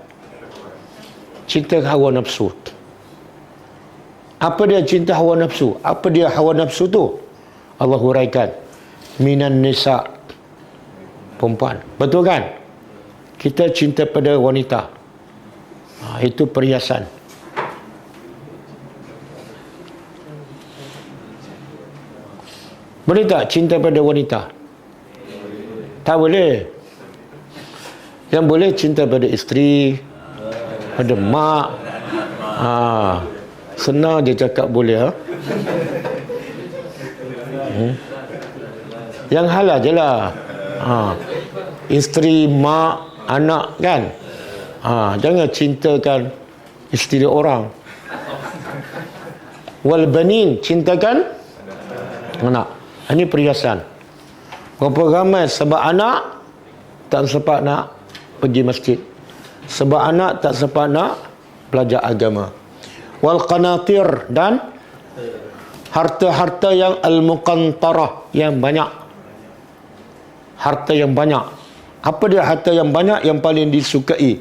hawa nafsu. Apa dia cinta hawa nafsu? Apa dia hawa nafsu tu? Allah huraikan, minan nisa, perempuan. Betul kan? Kita cinta pada wanita. Itu perhiasan. Boleh tak cinta pada wanita? Tak boleh. Yang boleh cinta pada isteri, pada mak. Senang je cakap boleh. Yang halal je lah. Isteri, mak, anak kan. Jangan cintakan isteri orang. Wal banin, cintakan anak. Ini perhiasan. Berapa ramai sebab anak tak sempat nak pergi masjid, sebab anak tak sempat nak belajar agama. Wal qanatir, dan harta-harta yang al-muqantarah, yang banyak. Harta yang banyak. Apa dia harta yang banyak yang paling disukai?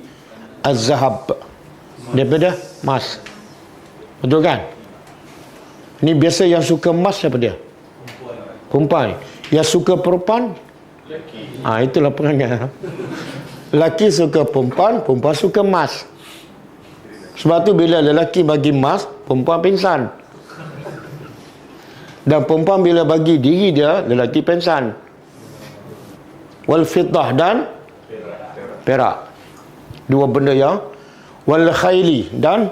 Az-zahab, daripada emas. Betul kan? Ini biasa yang suka emas siapa dia? Perempuan. Yang suka perempuan? Itulah perangai. Lelaki suka perempuan, perempuan suka emas. Sebab tu bila lelaki bagi emas, perempuan pingsan. Dan perempuan bila bagi diri dia, lelaki pingsan. Wal fiddah, dan perak. Dua benda yang wal khayli, dan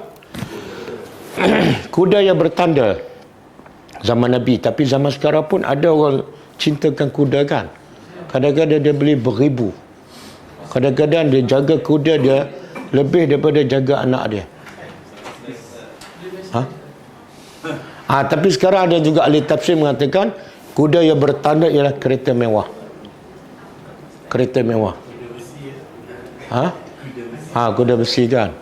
kuda yang bertanda. Zaman Nabi, tapi zaman sekarang pun ada orang cintakan kuda kan. Kadang-kadang dia beli beribu. Kadang-kadang dia jaga kuda dia lebih daripada jaga anak dia. Tapi sekarang ada juga ahli tafsir mengatakan kuda yang bertanda ialah kereta mewah. Kereta mewah. Kuda besi kan.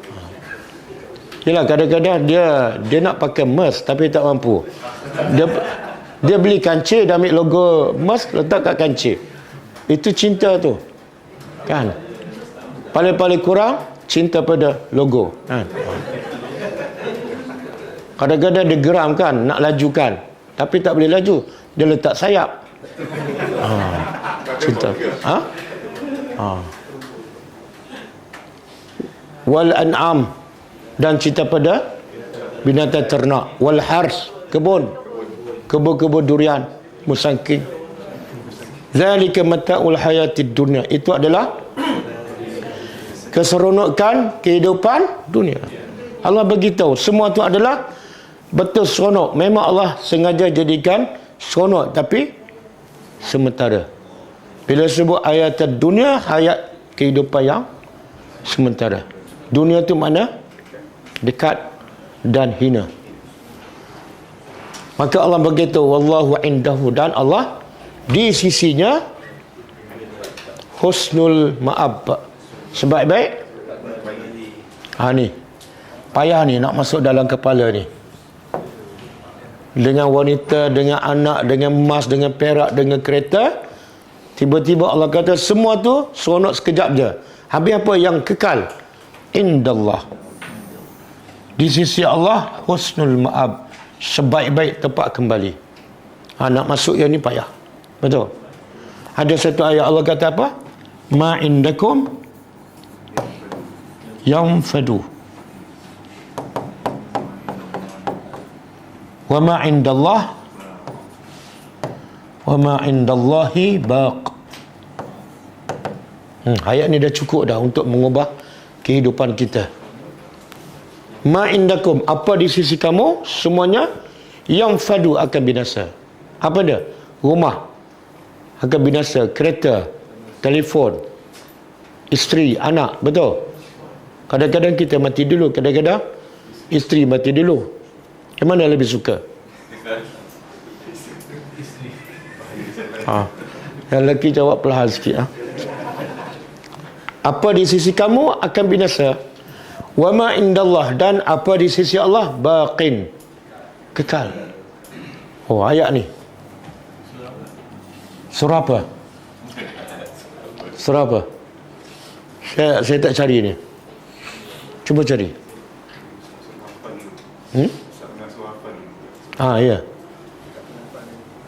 Yalah, kadang-kadang dia nak pakai Merc tapi tak mampu. Dia beli kancil, dia ambil logo Merc, letak kat kancil. Itu cinta tu. Kan? Paling-paling kurang cinta pada logo, kan? Kadang-kadang dia geram kan, nak laju kan, tapi tak boleh laju, dia letak sayap. Cinta. Wal an'am, dan cinta pada binatang ternak. Wal hars, kebun durian, musangking. Zalika mata'ul hayatid dunya, itu adalah keseronokan kehidupan dunia. Allah beritahu semua itu adalah betul seronok. Memang Allah sengaja jadikan seronok, tapi sementara. Bila sebut hayat dunia, hayat kehidupan yang sementara. Dunia itu mana? Dekat dan hina. Maka Allah beritahu wallahu indahu, dan Allah di sisinya husnul ma'ab, sebaik-baik. Ni payah ni nak masuk dalam kepala ni. Dengan wanita, dengan anak, dengan emas, dengan perak, dengan kereta. Tiba-tiba Allah kata semua tu seronok sekejap je. Habis apa yang kekal? Indallah, di sisi Allah husnul ma'ab, sebaik-baik tempat kembali. Nak masuk yang ni payah. Betul. Ada satu ayat Allah kata apa? Ma indakum yanfadu wa ma indallah wa ma indallahi baq. Ayat ni dah cukup dah untuk mengubah kehidupan kita. Ma indakum, apa di sisi kamu semuanya yang fadu akan binasa. Apa dia? Rumah akan binasa, kereta, telefon, isteri, anak. Betul? Kadang-kadang kita mati dulu, kadang-kadang isteri mati dulu. Yang mana lebih suka? Yang lelaki jawab perlahan sikit. Apa di sisi kamu akan binasa. Wa ma indallah, dan apa di sisi Allah baqin, kekal. Oh, ayat ni surah apa? Surah apa? Saya tak cari ni. Cuba cari. Ya.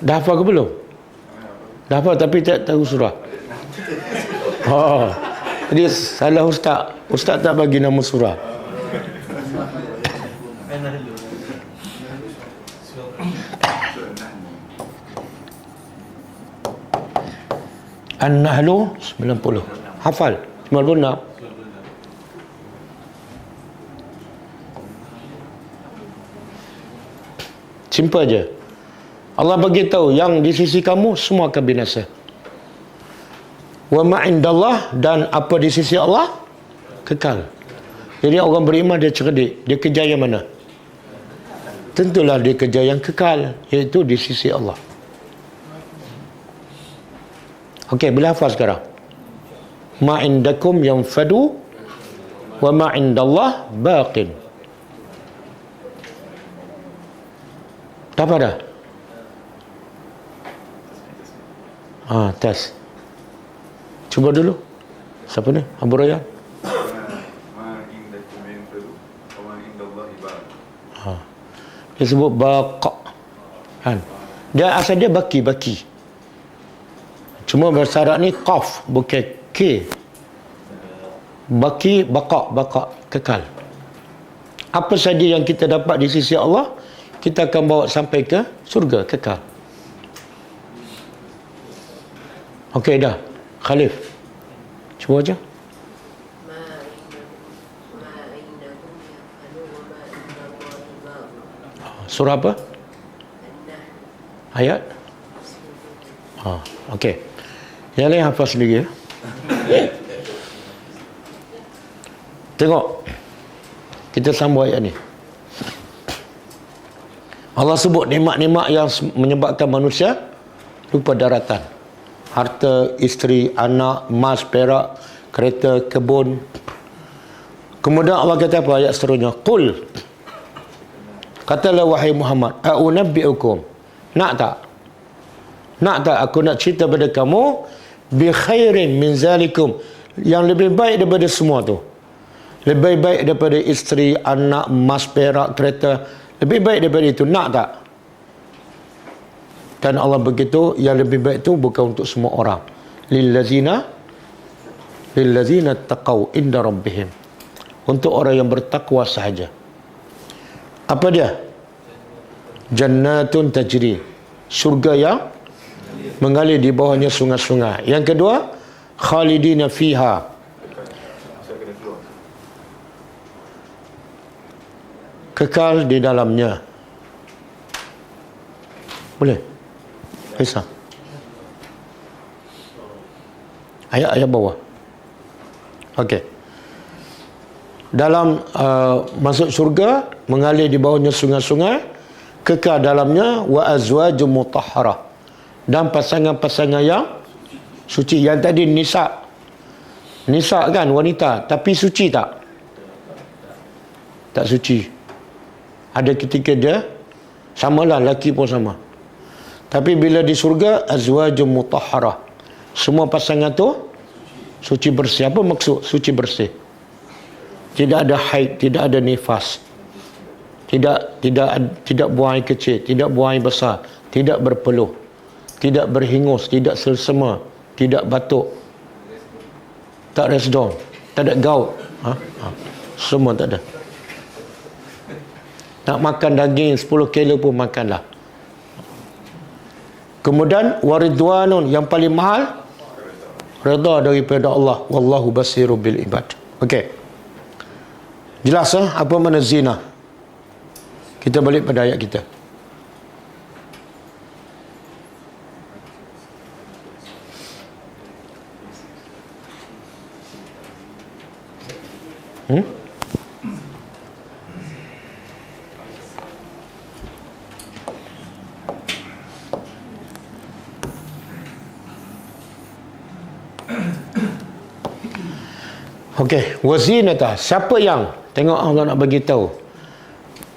Dah hafal ke belum? Dah hafal tapi tak tahu surah. Jadi salah ustaz. Ustaz tak bagi nama surah. An-Nahlu 90. Hafal 96. Simple aja. Allah bagi tahu yang di sisi kamu semua akan binasa. Wa ma indallah, dan apa di sisi Allah kekal. Jadi orang beriman dia cerdik, dia kejar yang mana? Tentulah dia kejar yang kekal, iaitu di sisi Allah. Okey, bila hafal sekarang? Ma indakum yanfadu wa ma indallah baqin. Dapat dah? Tes. Cuba dulu. Siapa ni? Abu Rayyan. Dia sebut baqa. Kan? Dia asal dia baki. Cuma bahasa Arab ni qaf, bukan k. Baki, baqa, kekal. Apa saja yang kita dapat di sisi Allah, kita akan bawa sampai ke surga, kekal. Okey dah. Khalif, cuba aja. Surah apa? Ayat? Okey. Yang lain hafaz sendiri ya. Tengok. Kita sambung ayat ni. Allah sebut nikmat-nikmat yang menyebabkan manusia lupa daratan. Harta, isteri, anak, emas, perak, kereta, kebun. Kemudian Allah kata apa ayat seterusnya? Qul, katalah wahai Muhammad, a'unabbi'ukum, nak tak aku nak cerita pada kamu bi khairin min zalikum, yang lebih baik daripada semua tu, lebih baik daripada isteri, anak, emas, perak, kereta, lebih baik daripada itu, nak tak? Dan Allah begitu, yang lebih baik itu bukan untuk semua orang. Lillazina taqaw inda rabbihim, untuk orang yang bertakwa sahaja. Apa dia? Jannatun tajri, surga yang mengalir di bawahnya sungai-sungai. Yang kedua, khalidina fiha, kekal di dalamnya. Boleh? Bisa. Ayat bawah. Okey. Dalam masuk syurga, mengalir di bawahnya sungai-sungai, kekal dalamnya, wa azwajum mutahharah, dan pasangan-pasangan yang suci. Yang tadi nisa kan wanita, tapi suci tak? Tak suci. Ada ketika dia samalah, lelaki pun sama. Tapi bila di surga, azwajum mutahharah, semua pasangan tu suci bersih. Apa maksud suci bersih? Tidak ada haid, tidak ada nifas, tidak buang air kecil, tidak buang air besar, tidak berpeluh, tidak berhingus, tidak selsema, tidak batuk, tak resdom, tak ada gout, semua tak ada. Nak makan daging 10 kilo pun makanlah. Kemudian waridwanun, yang paling mahal, redha daripada Allah. Wallahu basiru bil ibad. Okey. Jelas apa makna zina? Kita balik pada ayat kita. Okey, wazinata. Siapa yang tengok Allah nak bagi tahu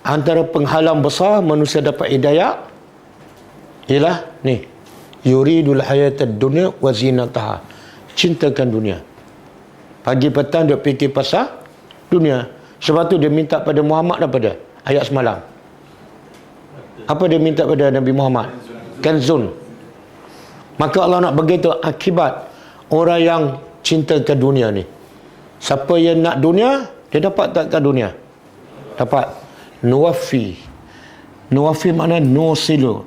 antara penghalang besar manusia dapat hidayah ialah ni, yuridul hayatad dunya wazinataha. Cintakan dunia. Pagi petang dia fikir pasal dunia. Sebab tu dia minta pada Muhammad apa dia? Ayat semalam. Apa dia minta pada Nabi Muhammad? Kanzun. Maka Allah nak bagi tahu akibat orang yang cintakan dunia ni. Siapa yang nak dunia, dia dapat takkan dunia? Dapat. Nuwafi. Nuwafi makna nusilu.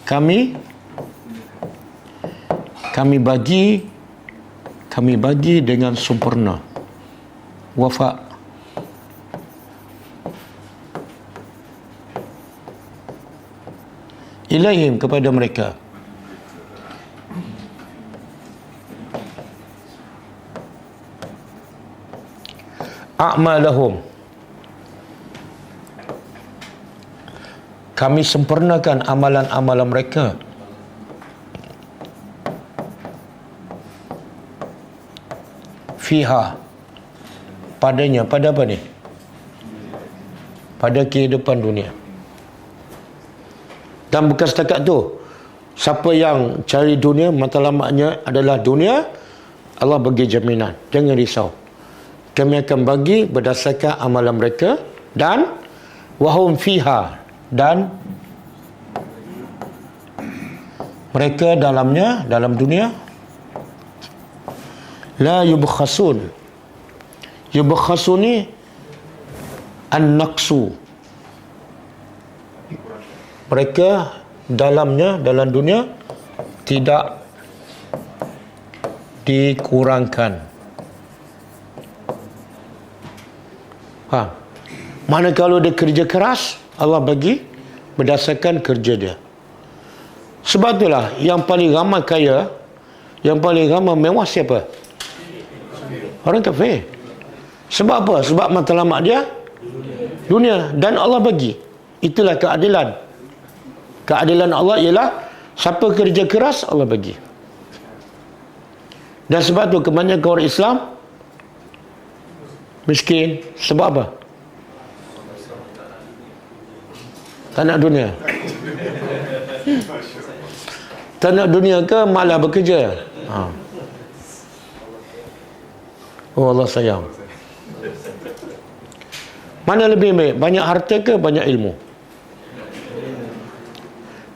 Kami bagi dengan sempurna. Wafa. Ilaihim, kepada mereka. A'malahum. Kami sempurnakan amalan-amalan mereka. Fiha. Padanya. Pada apa ni? Pada kehidupan dunia. Dan bukan setakat tu. Siapa yang cari dunia, matlamatnya adalah dunia, Allah bagi jaminan. Jangan risau. Kami akan bagi berdasarkan amalan mereka. Dan wahum fiha. Dan mereka dalamnya, dalam dunia, la yubkhasun. Yubkhasun ni an-naqsu. Mereka dalamnya, dalam dunia, tidak dikurangkan. Faham? Mana kalau dia kerja keras, Allah bagi berdasarkan kerja dia. Sebab itulah yang paling ramai kaya, yang paling ramai mewah siapa? Orang kafir. Sebab apa? Sebab matlamat dia dunia. Dan Allah bagi. Itulah keadilan. Keadilan Allah ialah siapa kerja keras, Allah bagi. Dan sebab tu kebanyakan orang Islam miskin. Sebab apa? Tak nak dunia. Tak nak dunia ke malah bekerja? Oh, Allah sayang. Mana lebih baik? Banyak harta ke banyak ilmu?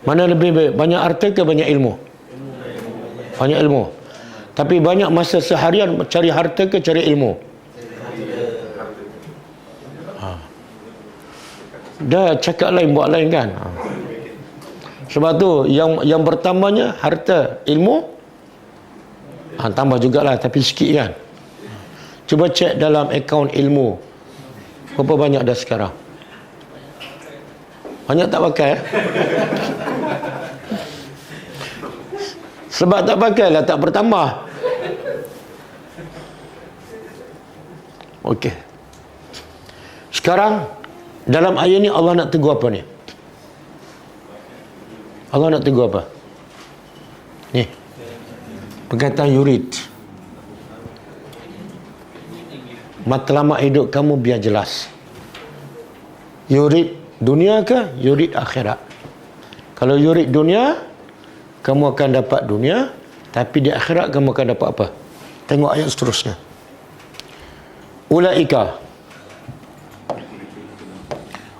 Mana lebih baik? Banyak harta ke banyak ilmu? Banyak ilmu. Tapi banyak masa seharian cari harta ke cari ilmu? Dah cakap lain buat lain kan. Sebab tu yang bertambahnya harta, ilmu, tambah jugalah tapi sikit kan. Cuba cek dalam akaun ilmu, berapa banyak dah sekarang? Banyak tak pakai? Sebab tak pakai lah, tak bertambah. Okey. Sekarang dalam ayat ni Allah nak tegur apa ni? Allah nak tegur apa? Ni. Perkataan yurid. Matlamat hidup kamu biar jelas. Yurid dunia ke yurid akhirat? Kalau yurid dunia, kamu akan dapat dunia, tapi di akhirat kamu akan dapat apa? Tengok ayat seterusnya.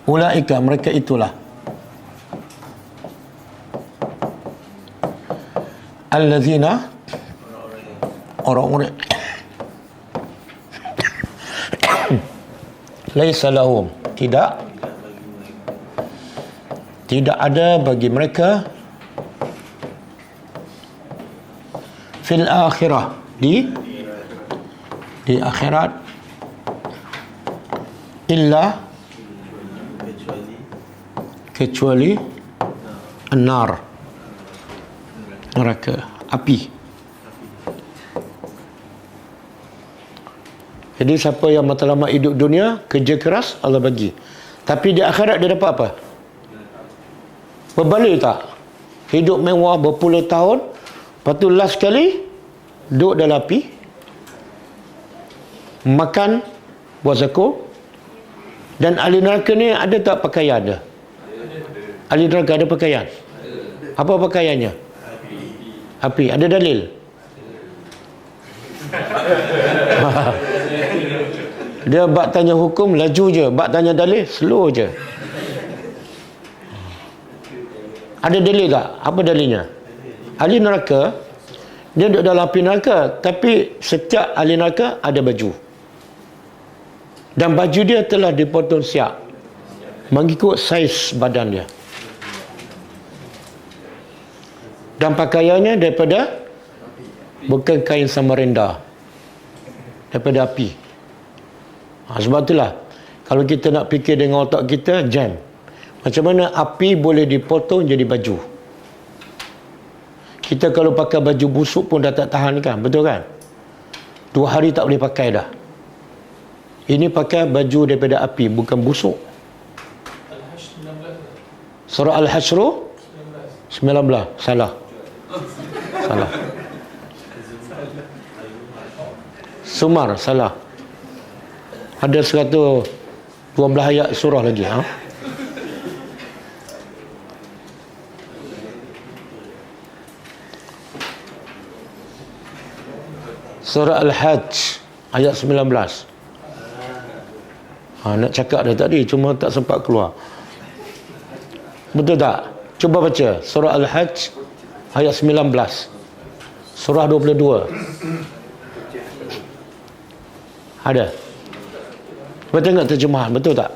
Ulaika, mereka itulah allazina, orang-orang laisa lahum, tidak ada bagi mereka fil akhirah, di akhirat, illa, kecuali an-nar, neraka, api. Jadi siapa yang matlamat hidup dunia, kerja keras, Allah bagi. Tapi di akhirat dia dapat apa? Berbalik tak? Hidup mewah berpuluh tahun, lepas tu last sekali duduk dalam api. makan, buat zakur. Dan ahli neraka ni ada tak pakaian dia? Ahli neraka ada pakaian? Apa pakaiannya? Api. Ada dalil? Dia bak tanya hukum laju je, bak tanya dalil slow je. Ada dalil tak? Apa dalilnya? Ahli neraka dia duduk dalam api neraka, tapi setiap ahli neraka ada baju. Dan baju dia telah dipotong siap mengikut saiz badan dia. Dan pakaiannya daripada bukan kain Samarinda, daripada api. Sebab itulah kalau kita nak fikir dengan otak kita, jam. Macam mana api boleh dipotong jadi baju? Kita kalau pakai baju busuk pun dah tak tahan kan, betul kan? 2 hari tak boleh pakai dah. Ini pakai baju daripada api, bukan busuk. Surah Al-Hashr 19. Salah. Sumar, salah. Ada 112 ayat surah lagi. Surah Al-Hajj ayat 19. Nak cakap dah tadi, cuma tak sempat keluar. Betul tak? Cuba baca surah Al-Hajj ayat 19. Surah 22. Ada? Cuba tengok terjemahan, betul tak?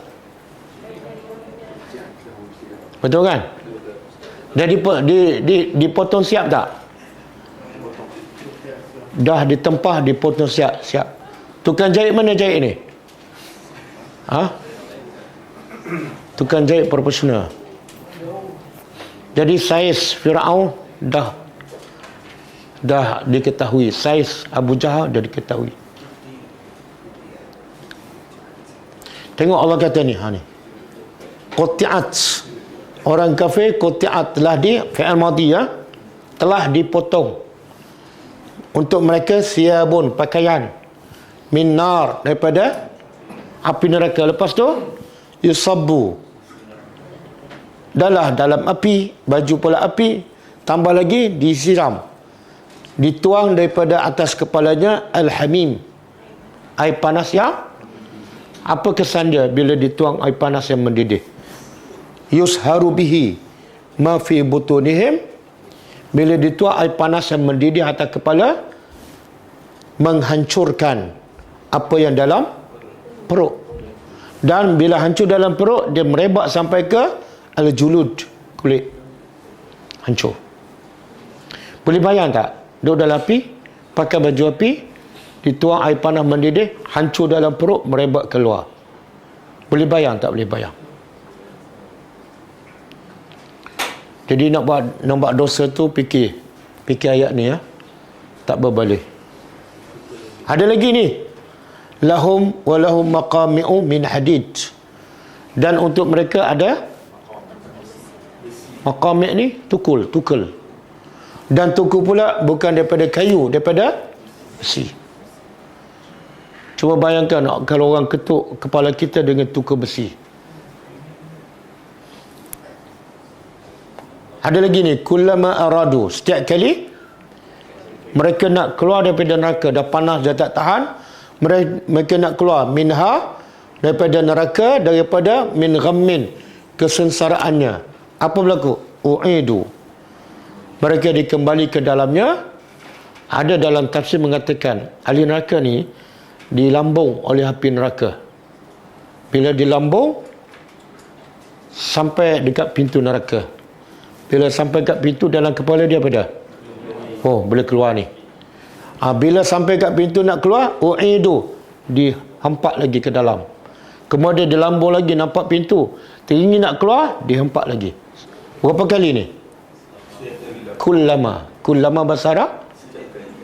Betul kan? Dah dipotong siap tak? Dah ditempah, dipotong siap. Tukang jahit mana jahit ni? Tukang jahit profesional. Jadi saiz Firaun dah diketahui, saiz Abu Jahal dah diketahui. Tengok Allah kata ni, ni. Quti'at. Orang kafir quti'at telah fi'il madhi telah dipotong. Untuk mereka siyabun, pakaian min nar, daripada api neraka. Lepas tu yusabbu, dalam api, baju pula api, tambah lagi disiram, dituang daripada atas kepalanya al-hamim, air panas yang apa kesan dia bila dituang air panas yang mendidih? Yusharu bihi ma fi butunihim, bila dituang air panas yang mendidih atas kepala, menghancurkan apa yang dalam perut. Dan bila hancur dalam perut, dia merebak sampai ke al-julud, kulit. Hancur. Boleh bayang tak? Duduk dalam api, pakai baju api, dituang air panas mendidih, hancur dalam perut, merebak keluar. Boleh bayang tak? Boleh bayang. Jadi nak buat dosa tu, fikir ayat ni tak berbalik. Ada lagi ni, lahum walahum maqami'u min hadid, dan untuk mereka ada maqami' ni tukul, dan tukul pula bukan daripada kayu, daripada besi. Cuba bayangkan kalau orang ketuk kepala kita dengan tukul besi. Ada lagi ni, kullama aradu, setiap kali mereka nak keluar daripada neraka, dah panas, dah tak tahan, mereka nak keluar minha, daripada neraka, daripada min ghammin, kesengsaraannya. Apa berlaku? U'idu, mereka dikembali ke dalamnya. Ada dalam tafsir mengatakan ahli neraka ni dilambung oleh api neraka. Bila dilambung sampai dekat pintu neraka, bila sampai kat pintu, dalam kepala dia apa dah? Oh, boleh keluar ni. Bila sampai kat pintu nak keluar, u'idu, dihempak lagi ke dalam. Kemudian dilambung lagi, nampak pintu, teringin nak keluar, dihempak lagi. Berapa kali ni? Kullama bahasa Arab,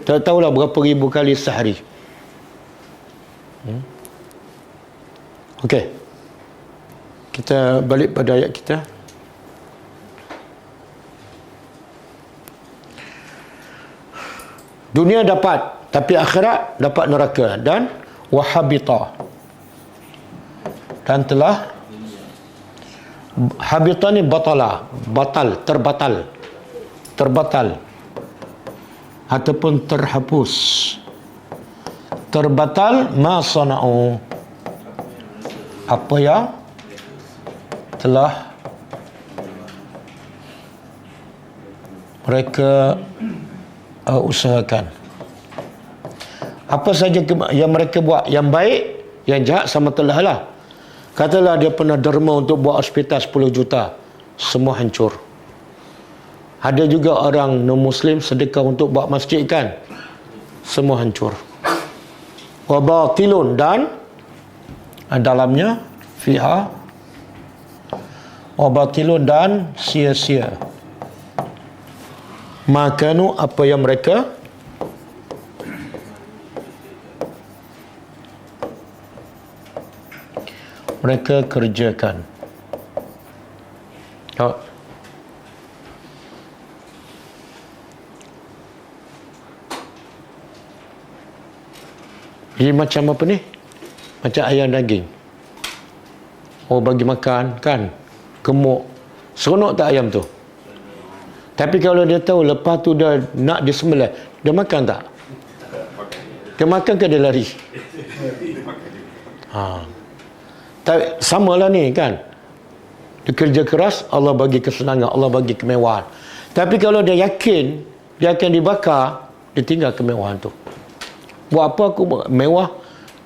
tak tahulah berapa ribu kali sehari. Okey, kita balik pada ayat kita. Dunia dapat, tapi akhirat dapat neraka. Dan wa habita, dan telah habita ni batala, terbatal ataupun terhapus. Terbatal ma sana'u, apa yang telah mereka usahakan. Apa saja yang mereka buat, yang baik, yang jahat sama telah lah. Katalah dia pernah derma untuk buat hospital 10 juta, semua hancur. Ada juga orang non-Muslim sedekah untuk buat masjid kan, semua hancur. Wa batilun, dan dalamnya fiha wa batilun, dan sia-sia makanu, apa yang mereka kerjakan. Jadi macam apa ni? Macam ayam daging. Oh, bagi makan kan, gemuk, seronok tak ayam tu? Tapi kalau dia tahu lepas tu dia nak disembelih, dia makan tak? Dia makan ke dia lari? Samalah ni kan. Dia kerja keras, Allah bagi kesenangan, Allah bagi kemewahan. Tapi kalau dia yakin dia akan dibakar, dia tinggal kemewahan tu. Buat apa aku mewah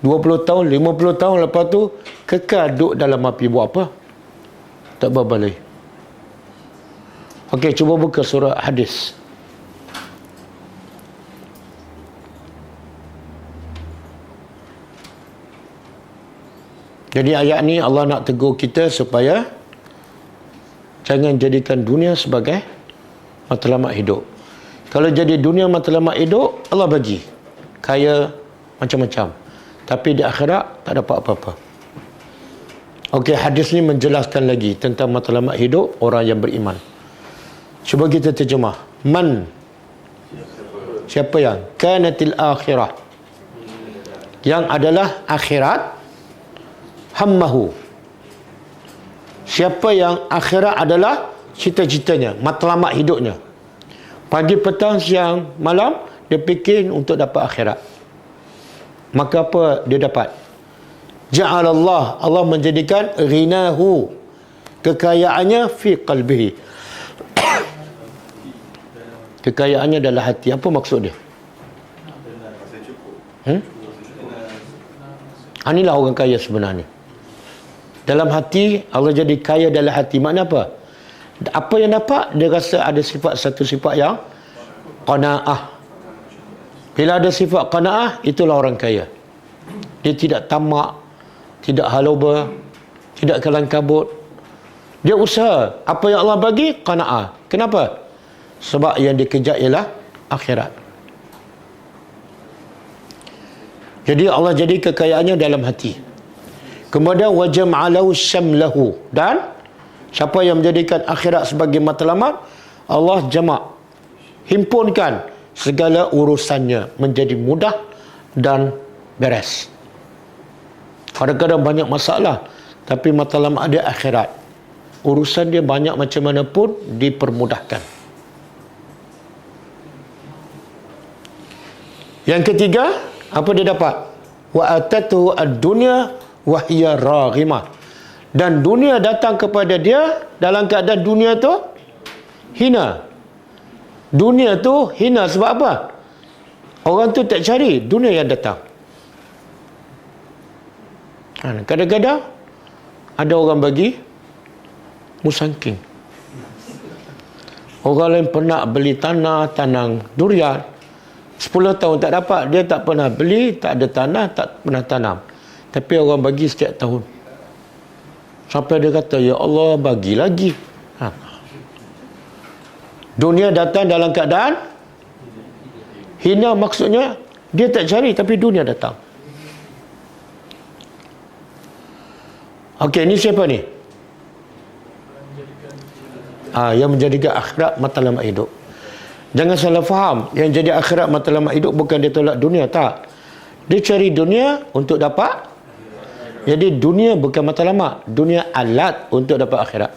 20 tahun, 50 tahun, lepas tu kekal duduk dalam api, buat apa? Tak berbalik. Okey, cuba buka surah hadis. Jadi ayat ni Allah nak tegur kita supaya jangan jadikan dunia sebagai matlamat hidup. Kalau jadi dunia matlamat hidup, Allah bagi kaya macam-macam, tapi di akhirat tak dapat apa-apa. Okey, hadis ni menjelaskan lagi tentang matlamat hidup orang yang beriman. Cuba kita terjemah. Man, siapa yang kanatil akhirah, yang adalah akhirat, hammahu, siapa yang akhirat adalah cita-citanya, matlamat hidupnya, pagi, petang, siang, malam dia fikir untuk dapat akhirat, maka apa dia dapat? Ja'alallah, Allah menjadikan ghinahu, kekayaannya fi qalbihi, kekayaannya dalam hati. Apa maksud dia? Inilah orang kaya sebenarnya. Dalam hati, Allah jadi kaya dalam hati. Makna apa? Apa yang dapat, dia rasa ada satu sifat yang qanaah. Bila ada sifat qanaah, itulah orang kaya. Dia tidak tamak, tidak haloba, tidak kelang kabut. Dia usaha. Apa yang Allah bagi, qanaah. Kenapa? Sebab yang dikejar ialah akhirat. Jadi Allah jadi kekayaannya dalam hati. Kemudian wajam'alahu syamlahu, dan siapa yang menjadikan akhirat sebagai matlamat, Allah jamak, himpunkan segala urusannya menjadi mudah dan beres. Kadang-kadang banyak masalah, tapi matlamat dia akhirat. Urusan dia banyak macam mana pun dipermudahkan. Yang ketiga, apa dia dapat? Wa atatuhu ad-dunya wa hiya raghimah. Dan dunia datang kepada dia dalam keadaan dunia tu hina. Dunia tu hina sebab apa? Orang tu tak cari, dunia yang datang. Kadang-kadang ada orang bagi musangking. Orang lain pernah beli tanah, tanam durian, 10 tahun tak dapat, dia tak pernah beli, tak ada tanah, tak pernah tanam. Tapi orang bagi setiap tahun. Sampai dia kata, ya Allah, bagi lagi. Dunia datang dalam keadaan hina, maksudnya dia tak cari, tapi dunia datang. Okey, ini siapa ni? Yang menjadikan akhirat matlamat hidup. Jangan salah faham, yang jadi akhirat matlamat hidup bukan dia tolak dunia, tak. Dia cari dunia untuk dapat. Jadi dunia bukan matlamat, dunia alat untuk dapat akhirat.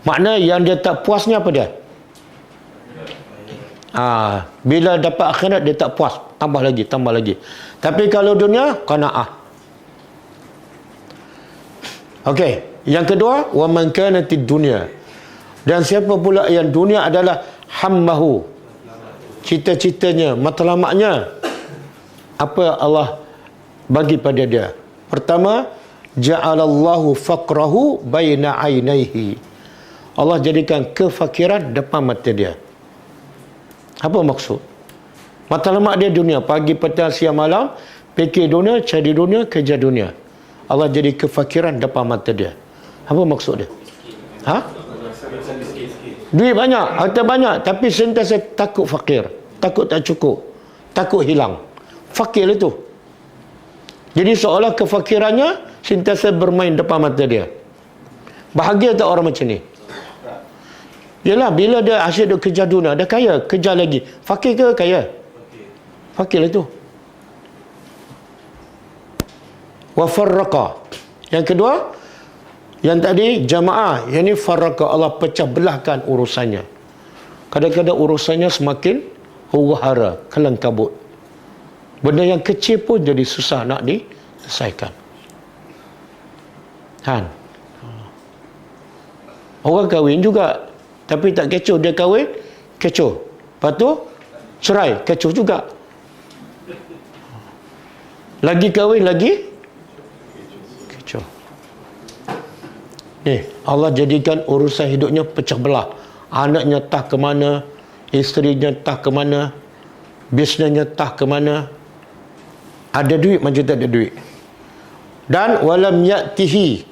Makna yang dia tak puasnya apa dia? Bila dapat akhirat dia tak puas, tambah lagi. Tapi kalau dunia, qanaah. Okey, yang kedua, wa man kanatid dunya. Dan siapa pula yang dunia adalah hammahu, cita-citanya, matlamatnya. Apa Allah bagi pada dia? Pertama, ja'alallahu faqrahu baina ainaihi. Allah jadikan kefakiran depan mata dia. Apa maksud? Matlamat dia dunia, pagi, petang, siang, malam, fikir dunia, cari dunia, kerja dunia. Allah jadi kefakiran depan mata dia. Apa maksud dia? Duit banyak, harta banyak, tapi sentiasa takut fakir, takut tak cukup, takut hilang. Fakir itu. Jadi seolah kefakirannya sentiasa bermain depan mata dia. Bahagia tak orang macam ni? Yalah, bila dia asyik duk kerja dunia, dia kaya, kerja lagi. Fakir ke kaya? Fakir itu. Wa farraqa. Yang kedua, yang tadi jamaah, yang ni farraqa, Allah pecah belahkan urusannya. Kadang-kadang urusannya semakin huru-hara, kelang kabut. Benda yang kecil pun jadi susah nak diselesaikan. Kan? Orang kahwin juga, tapi tak kecoh. Dia kahwin, kecoh. Lepas tu, cerai, kecoh juga. Lagi kahwin, lagi kecoh. Ni, Allah jadikan urusan hidupnya pecah belah. Anaknya entah ke mana, isterinya entah ke mana, bisnesnya entah ke mana. Ada duit macam tak ada duit. Dan walam ya'tihi,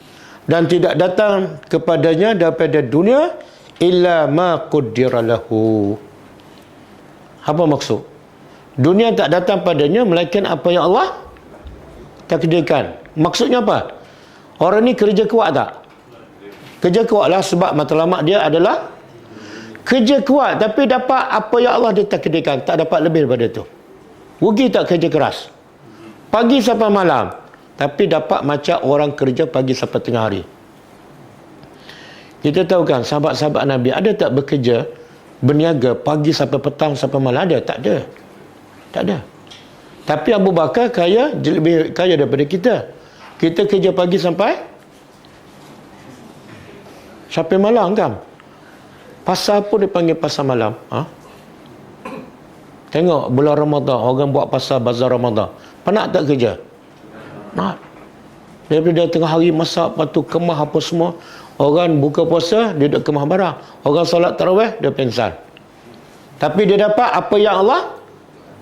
dan tidak datang kepadanya daripada dunia illa ma qaddara lahu. Apa maksud? Dunia tak datang padanya melainkan apa yang Allah takdirkan. Maksudnya apa? Orang ni kerja kuat tak? Kerja kuat lah, sebab matlamat dia adalah kerja kuat, tapi dapat apa yang Allah ditakdirkan, tak dapat lebih daripada tu. Rugi tak kerja keras? Pagi sampai malam, tapi dapat macam orang kerja pagi sampai tengah hari. Kita tahu kan, sahabat-sahabat Nabi ada tak bekerja, berniaga pagi sampai petang sampai malam? Ada? Tak ada. Tak ada. Tapi Abu Bakar kaya, lebih kaya daripada kita. Kita kerja pagi sampai malam kan? Pasar pun dipanggil pasar malam. Tengok bulan Ramadan, orang buat pasar bazar Ramadan. Penat tak kerja? Penat. Daripada tengah hari masak, lepas tu kemah apa semua. Orang buka puasa, dia duduk kemah barang. Orang solat tarawih, dia pengsan. Tapi dia dapat apa yang Allah,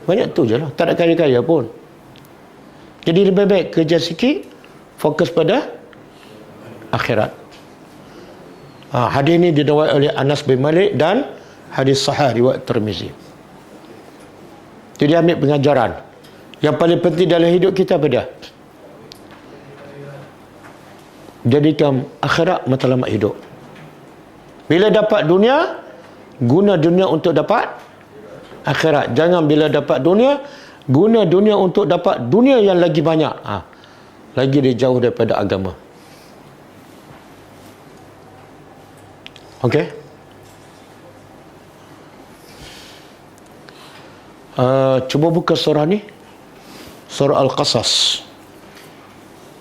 banyak tu je lah. Tak ada kaya-kaya pun. Jadi lebih baik kerja sikit, fokus pada akhirat. Hadis ini diriwayatkan oleh Anas bin Malik dan hadis sahih riwayat Tirmizi. Jadi ambil pengajaran. Yang paling penting dalam hidup kita apa dia? Jadikan akhirat matlamat hidup. Bila dapat dunia, guna dunia untuk dapat akhirat. Jangan bila dapat dunia, guna dunia untuk dapat dunia yang lagi banyak. Lagi dia jauh daripada agama. Okey. Cuba buka surah ni. Surah Al-Qasas.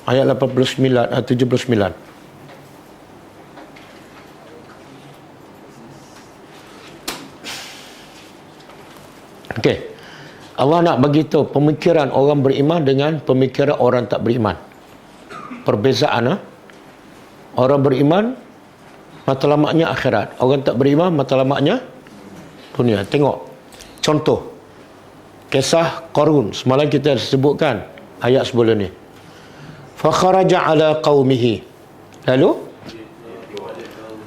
Ayat 79, 79. Okey. Allah nak bagi tahu pemikiran orang beriman dengan pemikiran orang tak beriman. Perbezaan. Orang beriman matlamatnya akhirat. Orang tak beriman matlamatnya dunia. Tengok contoh kisah Qarun. Semalam kita sebutkan ayat sebelum ni. Fa kharaja ala qaumihi. Lalu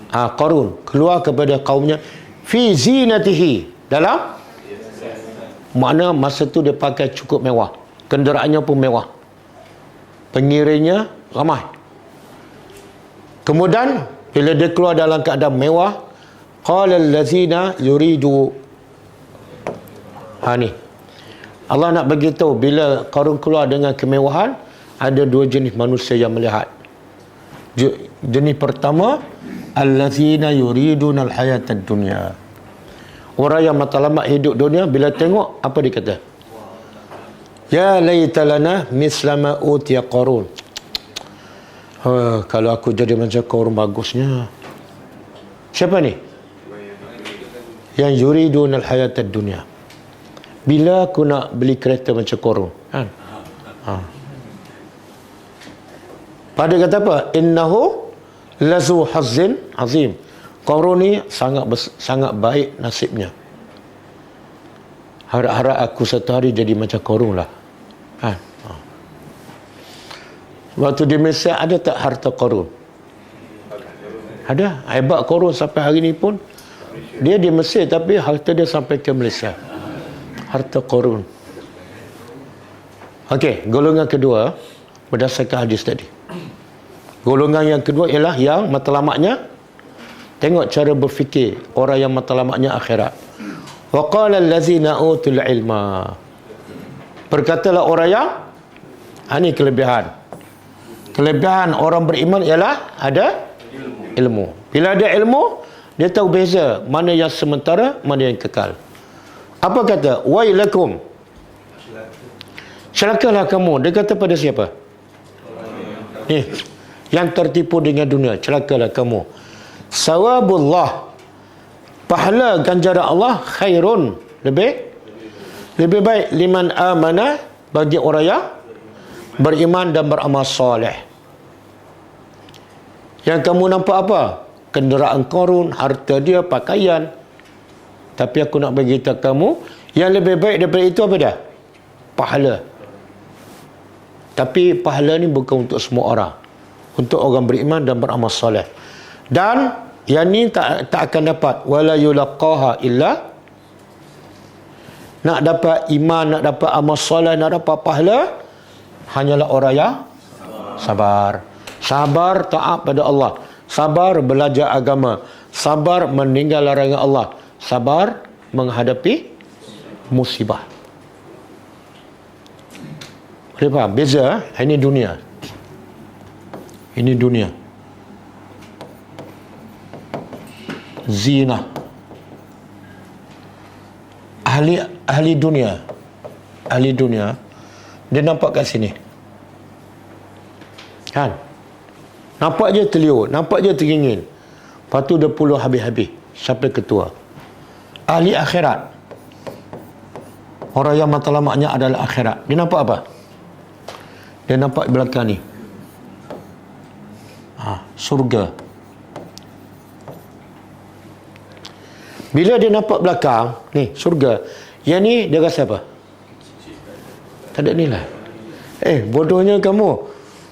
Qarun keluar kepada kaumnya fi zinatihi, dalam makna masa tu dia pakai cukup mewah, kenderaannya pun mewah, pengiringnya ramai. Kemudian bila dia keluar dalam keadaan mewah, qala allazina yuridu ni Allah nak beritahu bila Qarun keluar dengan kemewahan, ada dua jenis manusia yang melihat. Jenis pertama, allazina yuriduna alhayatad dunya. Orang yang matlamat hidup dunia, bila tengok apa dia kata? Ya laitalana mislama utiya Qarun. Kalau aku jadi macam Qarun bagusnya. Siapa ni? Yang yuriduna alhayatad dunya. Bila aku nak beli kereta macam Qarun, kan? Pada kata apa? Innahu lazu hazzin azim. Qarun ni sangat baik nasibnya. Harap-harap aku satu hari jadi macam Qarun lah. Kan? Waktu di Malaysia ada tak harta Qarun? Ada. Hebat Qarun sampai hari ni pun. Dia di Mesir tapi harta dia sampai ke Malaysia. Harta Qarun. Okey, golongan kedua berdasarkan hadis tadi. Golongan yang kedua ialah yang matlamatnya, tengok cara berfikir orang yang matlamatnya akhirat. Wa qala allazina utul ilma. Berkatalah orang yang ini kelebihan. Kelebihan orang beriman ialah ada ilmu. Bila ada ilmu, dia tahu beza mana yang sementara, mana yang kekal. Apa kata? Wailakum. Celakalah kamu. Dia kata pada siapa? Ni, yang tertipu dengan dunia. Celakalah kamu. Sawabullah. Pahala ganjaran Allah khairun. Lebih baik liman amana, bagi orang yang beriman dan beramal soleh. Yang kamu nampak apa? Kenderaan Qarun, harta dia, pakaian. Tapi aku nak beritahu kamu, yang lebih baik daripada itu apa dah? Pahala. Tapi pahala ni bukan untuk semua orang. Untuk orang beriman dan beramal soleh. Dan yang ni tak akan dapat. Wala yulaqaha illa. Nak dapat iman, nak dapat amal soleh, nak dapat pahala, hanyalah orang yang sabar. Sabar taat pada Allah. Sabar belajar agama. Sabar meninggal larangan Allah. Sabar menghadapi musibah. Boleh faham? Beza. Ini dunia. Ini dunia. Zina. Ahli dunia. Ahli dunia. Dia nampak kat sini. Kan? Nampak je terliur. Nampak je teringin. Lepas tu dia puluh habis-habis. Sampai ketua. Ahli akhirat. Orang yang matlamatnya adalah akhirat. Dia nampak apa? Dia nampak belakang ni. Surga. Bila dia nampak belakang, ni surga. Yang ni dia rasa apa? Tak ada nilai. Bodohnya kamu.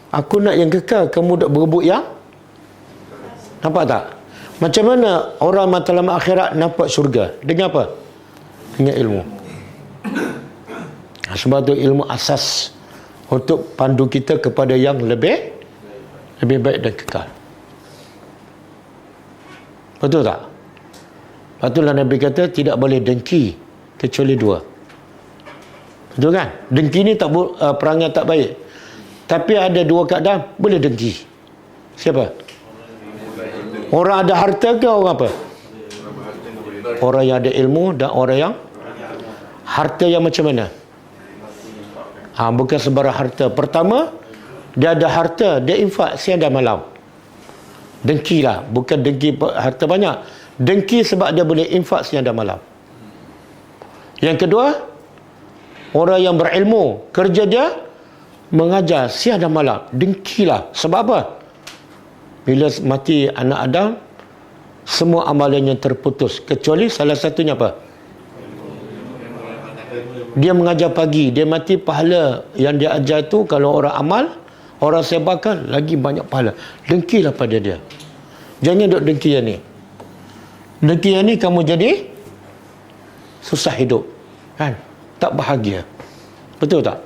Aku nak yang kekal, kamu nak berebut yang? Nampak tak? Macam mana orang matlamat akhirat nampak surga? Dengan apa? Dengan ilmu. Sebab tu ilmu asas untuk pandu kita kepada yang lebih baik dan kekal. Betul tak? Patutlah Nabi kata tidak boleh dengki kecuali dua. Betul kan? Dengki ni tak perangai tak baik. Tapi ada dua keadaan boleh dengki. Siapa? Orang ada harta ke orang apa? Orang yang ada ilmu dan orang yang harta yang macam mana? Bukan sebarang harta. Pertama, dia ada harta, dia infak siang dan malam. Dengki lah. Bukan dengki harta banyak. Dengki sebab dia boleh infak siang dan malam. Yang kedua, orang yang berilmu, kerja dia mengajar siang dan malam. Dengkilah. Sebab apa? Bila mati anak Adam, semua amalannya terputus. Kecuali salah satunya apa? Dia mengajar pagi. Dia mati, pahala yang dia ajar tu, kalau orang amal, orang sebarkan, lagi banyak pahala. Dengkilah pada dia. Jangan duk dengki yang ni. Dengki yang ni kamu jadi susah hidup. Kan? Tak bahagia. Betul tak?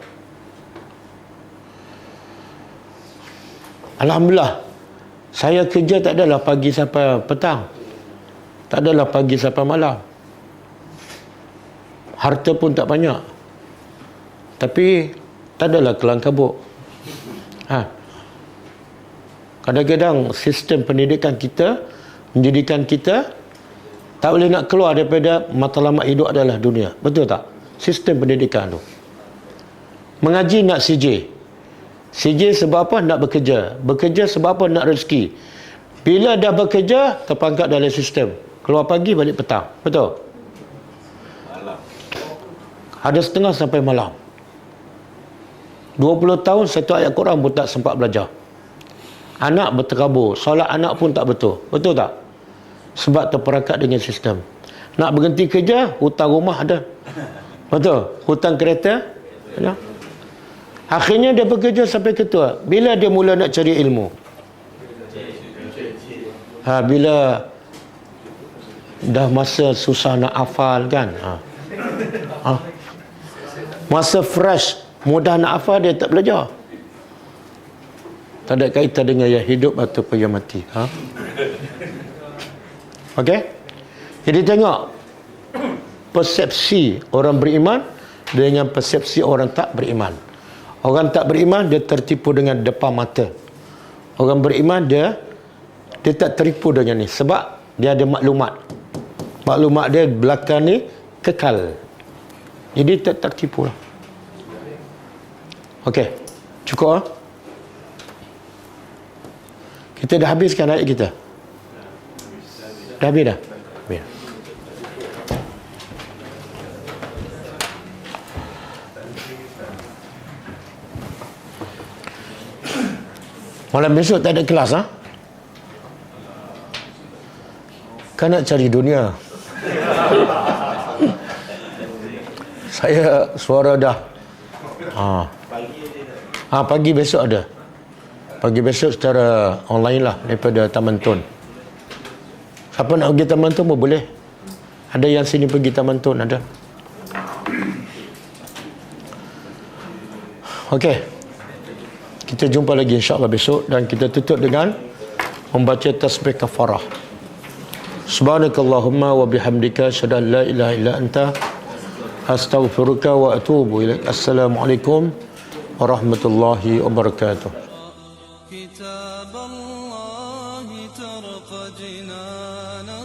Alhamdulillah. Saya kerja tak adalah pagi sampai petang. Tak adalah pagi sampai malam. Harta pun tak banyak. Tapi tak adalah kelang kabut. Kadang-kadang sistem pendidikan kita menjadikan kita tak boleh nak keluar daripada matlamat hidup adalah dunia. Betul tak? Sistem pendidikan tu. Mengaji nak CJ. CJ sebab apa? Nak bekerja. Bekerja sebab apa? Nak rezeki. Bila dah bekerja, terperangkap dalam sistem. Keluar pagi, balik petang. Betul? Ada setengah sampai malam. 20 tahun satu ayat Quran pun tak sempat belajar. Anak berterabur. Solat anak pun tak betul. Betul tak? Sebab terperangkap dengan sistem. Nak berhenti kerja, hutang rumah ada. Betul? Hutang kereta ada. Akhirnya dia bekerja sampai ketua. Bila dia mula nak cari ilmu? Bila dah masa susah nak hafal kan? Masa fresh, mudah nak hafal, dia tak belajar. Tak ada kaitan dengan yang hidup ataupun yang mati. Okey? Jadi tengok persepsi orang beriman dengan persepsi orang tak beriman. Orang tak beriman dia tertipu dengan depan mata. Orang beriman dia tak tertipu dengan ni sebab dia ada maklumat. Maklumat dia belakang ni kekal. Jadi tak tertipu lah. Okey. Cukup Kita dah habiskan ayat kita. Dah habis dah? Habis. Malam besok tak ada kelas Kan nak cari dunia. Saya suara dah. Pagi besok ada. Pagi besok secara online lah daripada Taman Tun. Siapa nak pergi Taman Tun pun boleh. Ada yang sini pergi Taman Tun ada. Okey. Kita jumpa lagi insya-Allah besok dan kita tutup dengan membaca tasbih kafarah. Subhanakallahumma wa bihamdika asyhadu an la ilaha illa anta astaghfiruka wa atubu ilaik. Assalamualaikum warahmatullahi wabarakatuh. كتاب الله ترق جنانا